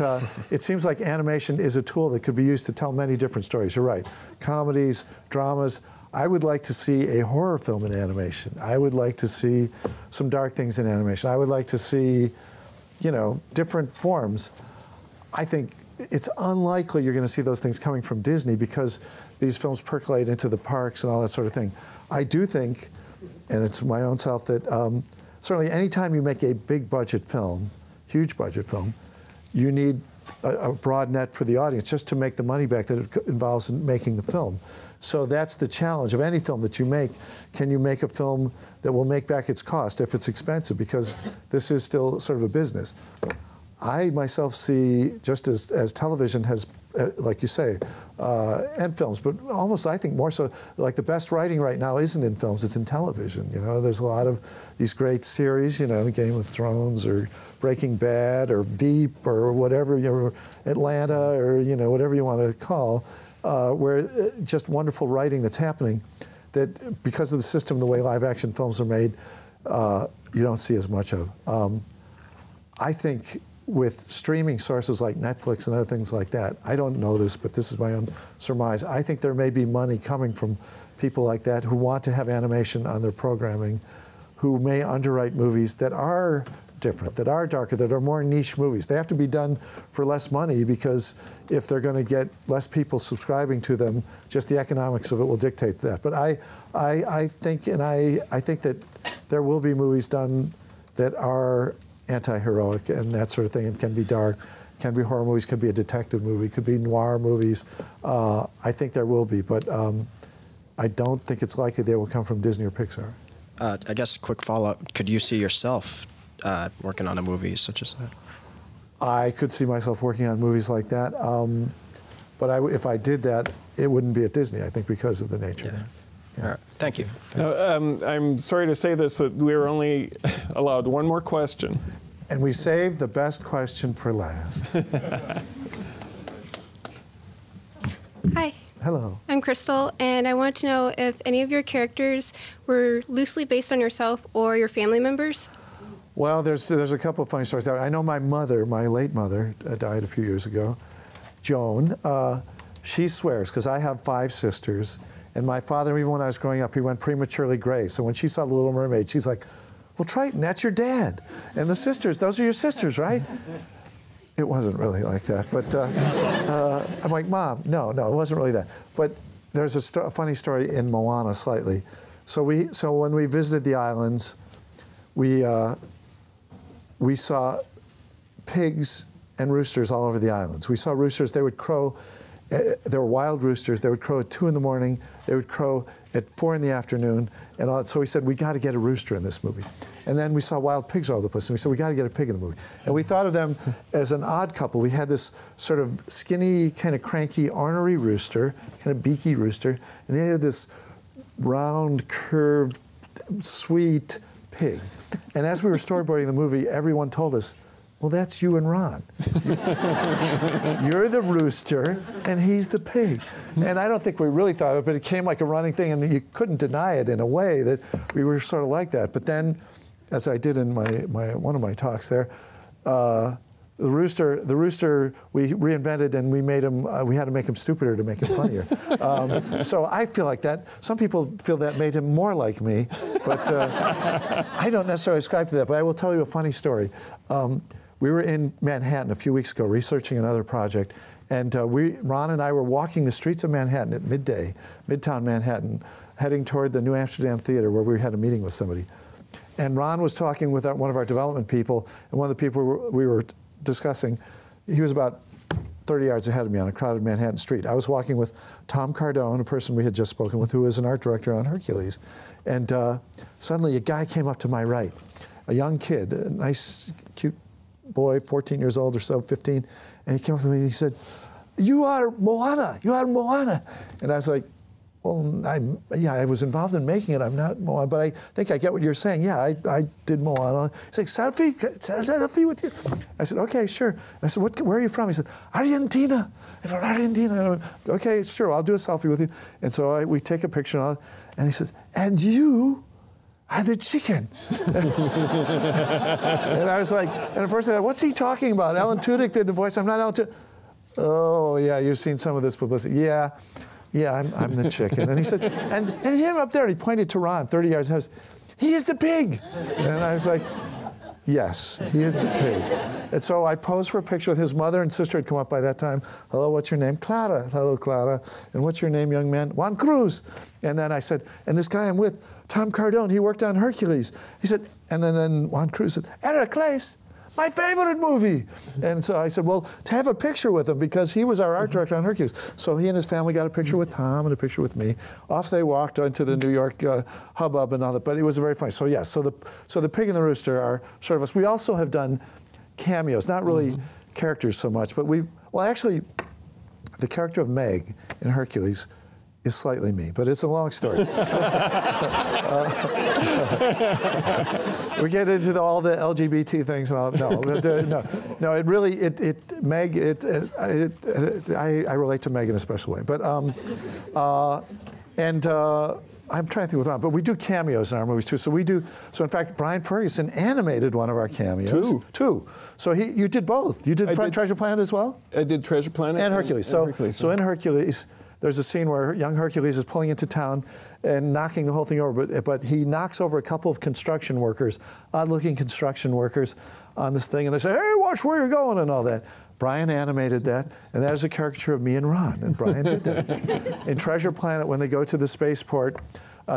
it seems like animation is a tool that could be used to tell many different stories. You're right. Comedies, dramas. I would like to see a horror film in animation. I would like to see some dark things in animation. I would like to see, you know, different forms. I think it's unlikely you're going to see those things coming from Disney because these films percolate into the parks and all that sort of thing. I do think, and it's my own self, that certainly anytime you make a big budget film, huge budget film, you need a broad net for the audience just to make the money back that it involves in making the film. So that's the challenge of any film that you make. Can you make a film that will make back its cost if it's expensive? Because this is still sort of a business. I myself see, just as television has, like you say, and films, but almost I think more so, like the best writing right now isn't in films, it's in television. You know, there's a lot of these great series, you know, Game of Thrones or Breaking Bad or Veep or whatever, you know, Atlanta or, you know, whatever you want to call, where just wonderful writing that's happening that because of the system, the way live action films are made, you don't see as much of. I think with streaming sources like Netflix and other things like that, I don't know this, but this is my own surmise, I think there may be money coming from people like that who want to have animation on their programming, who may underwrite movies that are different, that are darker, that are more niche movies. They have to be done for less money because if they're going to get less people subscribing to them, just the economics of it will dictate that. But I think that there will be movies done that are anti-heroic and that sort of thing, and can be dark, can be horror movies, could be a detective movie, could be noir movies. I think there will be, but I don't think it's likely they will come from Disney or Pixar. I guess a quick follow-up, could you see yourself working on a movie such as that? I could see myself working on movies like that, but if I did that, it wouldn't be at Disney, I think, because of the nature. Yeah. All right. Thank you. I'm sorry to say this, but we were only allowed one more question. And we saved the best question for last. Hi. Hello. I'm Crystal, and I want to know if any of your characters were loosely based on yourself or your family members. Well, there's a couple of funny stories. I know my mother, my late mother, died a few years ago, Joan. She swears, because I have 5 sisters, and my father, even when I was growing up, he went prematurely gray. So when she saw The Little Mermaid, she's like, well, Triton, that's your dad. And the sisters, those are your sisters, right? It wasn't really like that. But I'm like, Mom, no, it wasn't really that. But there's a funny story in Moana slightly. So when we visited the islands, we saw pigs and roosters all over the islands. We saw roosters, they would crow. There were wild roosters. They would crow at 2 in the morning. They would crow at 4 in the afternoon. And so we said, we got to get a rooster in this movie. And then we saw wild pigs all over the place. And we said, we got to get a pig in the movie. And we thought of them as an odd couple. We had this sort of skinny, kind of cranky, ornery rooster, kind of beaky rooster. And they had this round, curved, sweet pig. And as we were storyboarding the movie, everyone told us, well, that's you and Ron. You're the rooster, and he's the pig. And I don't think we really thought of it, but it came like a running thing, and you couldn't deny it in a way that we were sort of like that. But then, as I did in one of my talks there, the rooster, we reinvented, and we made him. We had to make him stupider to make him funnier. So I feel like that. Some people feel that made him more like me, but I don't necessarily ascribe to that. But I will tell you a funny story. We were in Manhattan a few weeks ago researching another project, and Ron and I were walking the streets of Manhattan at midday, Midtown Manhattan, heading toward the New Amsterdam Theater where we had a meeting with somebody. And Ron was talking with one of our development people, and one of the people we were discussing, he was about 30 yards ahead of me on a crowded Manhattan street. I was walking with Tom Cardone, a person we had just spoken with, who is an art director on Hercules. And suddenly a guy came up to my right, a young kid, a nice, cute boy, 14 years old or so, 15, and he came up to me and he said, "You are Moana, you are Moana." And I was like, well, I was involved in making it. I'm not Moana, but I think I get what you're saying. Yeah, I did Moana. He's like, selfie with you? I said, okay, sure. I said, where are you from? He said, Argentina. I'm from Argentina. I went, okay, sure, I'll do a selfie with you. And so we take a picture, and he says, and you are the chicken. And I was like, and at first I thought, what's he talking about? Alan Tudyk did the voice. I'm not Alan Tudyk. Oh, yeah, you've seen some of this publicity. Yeah, I'm the chicken. And he said, and him up there, he pointed to Ron, 30 yards ahead. He is the pig. And I was like, yes, he is the pig. And so I posed for a picture with his mother and sister had come up by that time. Hello, what's your name? Clara. Hello, Clara. And what's your name, young man? Juan Cruz. And then I said, and this guy I'm with, Tom Cardone, he worked on Hercules. He said, and then Juan Cruz said, Hercules, my favorite movie. And so I said, well, to have a picture with him, because he was our art director on Hercules. So he and his family got a picture with Tom and a picture with me. Off they walked into the New York hubbub and all that, but it was very funny. So yeah, so the pig and the rooster are sort of us. We also have done cameos, not really characters so much, but actually, the character of Meg in Hercules is slightly me, but it's a long story. We get into all the LGBT things and all. No. It really, Meg. I relate to Meg in a special way, but I'm trying to think what's on, but we do cameos in our movies too. So in fact, Brian Ferguson animated one of our cameos. Two. So you did both. You did Treasure Planet as well? I did Treasure Planet and Hercules. So in Hercules, there's a scene where young Hercules is pulling into town and knocking the whole thing over, but he knocks over a couple of construction workers, odd-looking construction workers on this thing, and they say, hey, watch where you're going and all that. Brian animated that, and that is a caricature of me and Ron, and Brian did that. In Treasure Planet, when they go to the spaceport,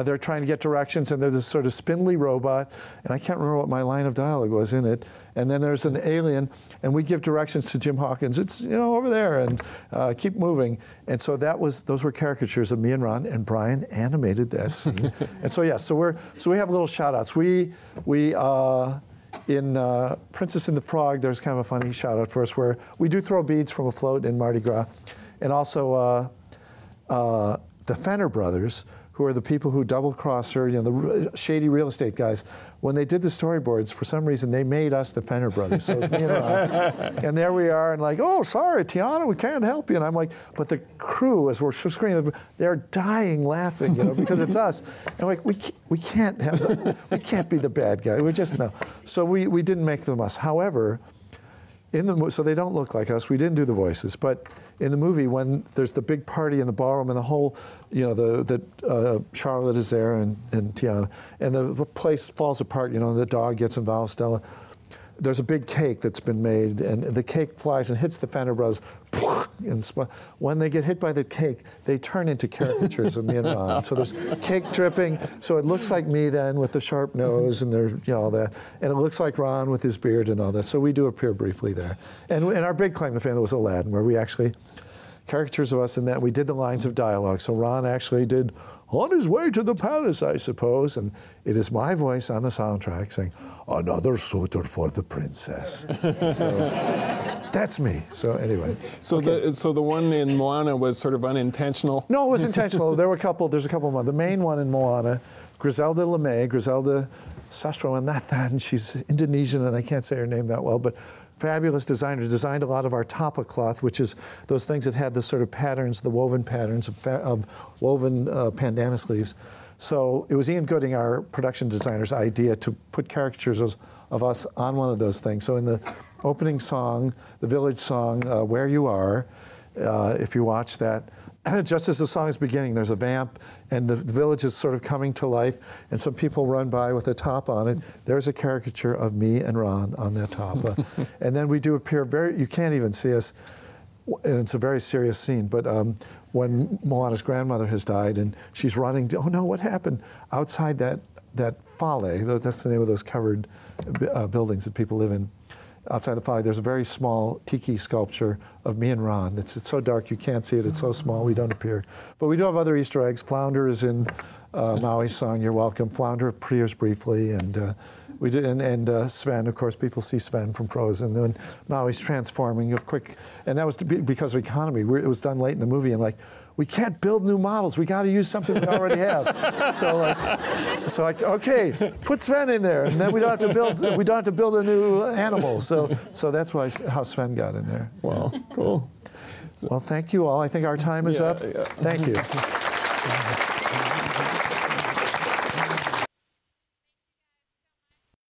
they're trying to get directions, and there's this sort of spindly robot, and I can't remember what my line of dialogue was in it, and then there's an alien, and we give directions to Jim Hawkins. It's, over there, and keep moving. And so those were caricatures of me and Ron, and Brian animated that scene. And so, yeah, so we have little shout-outs. In Princess and the Frog, there's kind of a funny shout-out for us where we do throw beads from a float in Mardi Gras. And also the Fenner brothers, who are the people who double-cross her, the shady real estate guys. When they did the storyboards, for some reason, they made us the Fenner brothers. So it's me and Ron. And there we are, and like, oh, sorry, Tiana, we can't help you. And I'm like, but the crew, as we're screening, they're dying laughing, because it's us. And like, we can't be the bad guy. We just no. So we didn't make them us. However, so they don't look like us. We didn't do the voices, but in the movie, when there's the big party in the ballroom and the whole, Charlotte is there and Tiana, and the place falls apart, the dog gets involved, Stella. There's a big cake that's been made, and the cake flies and hits the Fenner Bros. And when they get hit by the cake, they turn into caricatures of me and Ron. So there's cake dripping, so it looks like me then with the sharp nose and all that, and it looks like Ron with his beard and all that. So we do appear briefly there. And our big claim to fame was Aladdin, where we actually caricatures of us in that we did the lines of dialogue. So Ron actually did On His Way to the Palace, I suppose, and it is my voice on the soundtrack saying, another suitor for the princess. So that's me. So anyway. So the one in Moana was sort of unintentional? No, it was intentional. There's a couple of them. The main one in Moana, Griselda LeMay, Griselda Sastrowanathan. She's Indonesian, and I can't say her name that well, but fabulous designer, designed a lot of our tapa cloth, which is those things that had the sort of patterns, the woven patterns of woven bandana sleeves. So it was Ian Gooding, our production designer's idea to put caricatures of us on one of those things. So in the opening song, the village song, Where You Are, if you watch that, just as the song is beginning, there's a vamp, and the village is sort of coming to life, and some people run by with a top on it. There's a caricature of me and Ron on that top. And then we do appear you can't even see us, and it's a very serious scene, but when Moana's grandmother has died, and she's running, oh no, what happened? Outside that fale, that's the name of those covered buildings that people live in. Outside the fire, there's a very small tiki sculpture of me and Ron. It's so dark you can't see it. It's so small we don't appear. But we do have other Easter eggs. Flounder is in Maui's song "You're Welcome." Flounder appears briefly, and we did. And Sven, of course, people see Sven from Frozen. And Maui's transforming quick, and that was because of economy. It was done late in the movie, and we can't build new models. We got to use something we already have. So okay, put Sven in there, and then we don't have to build a new animal. So that's how Sven got in there. Wow, cool. Well, thank you all. I think our time is up. Yeah. Thank you.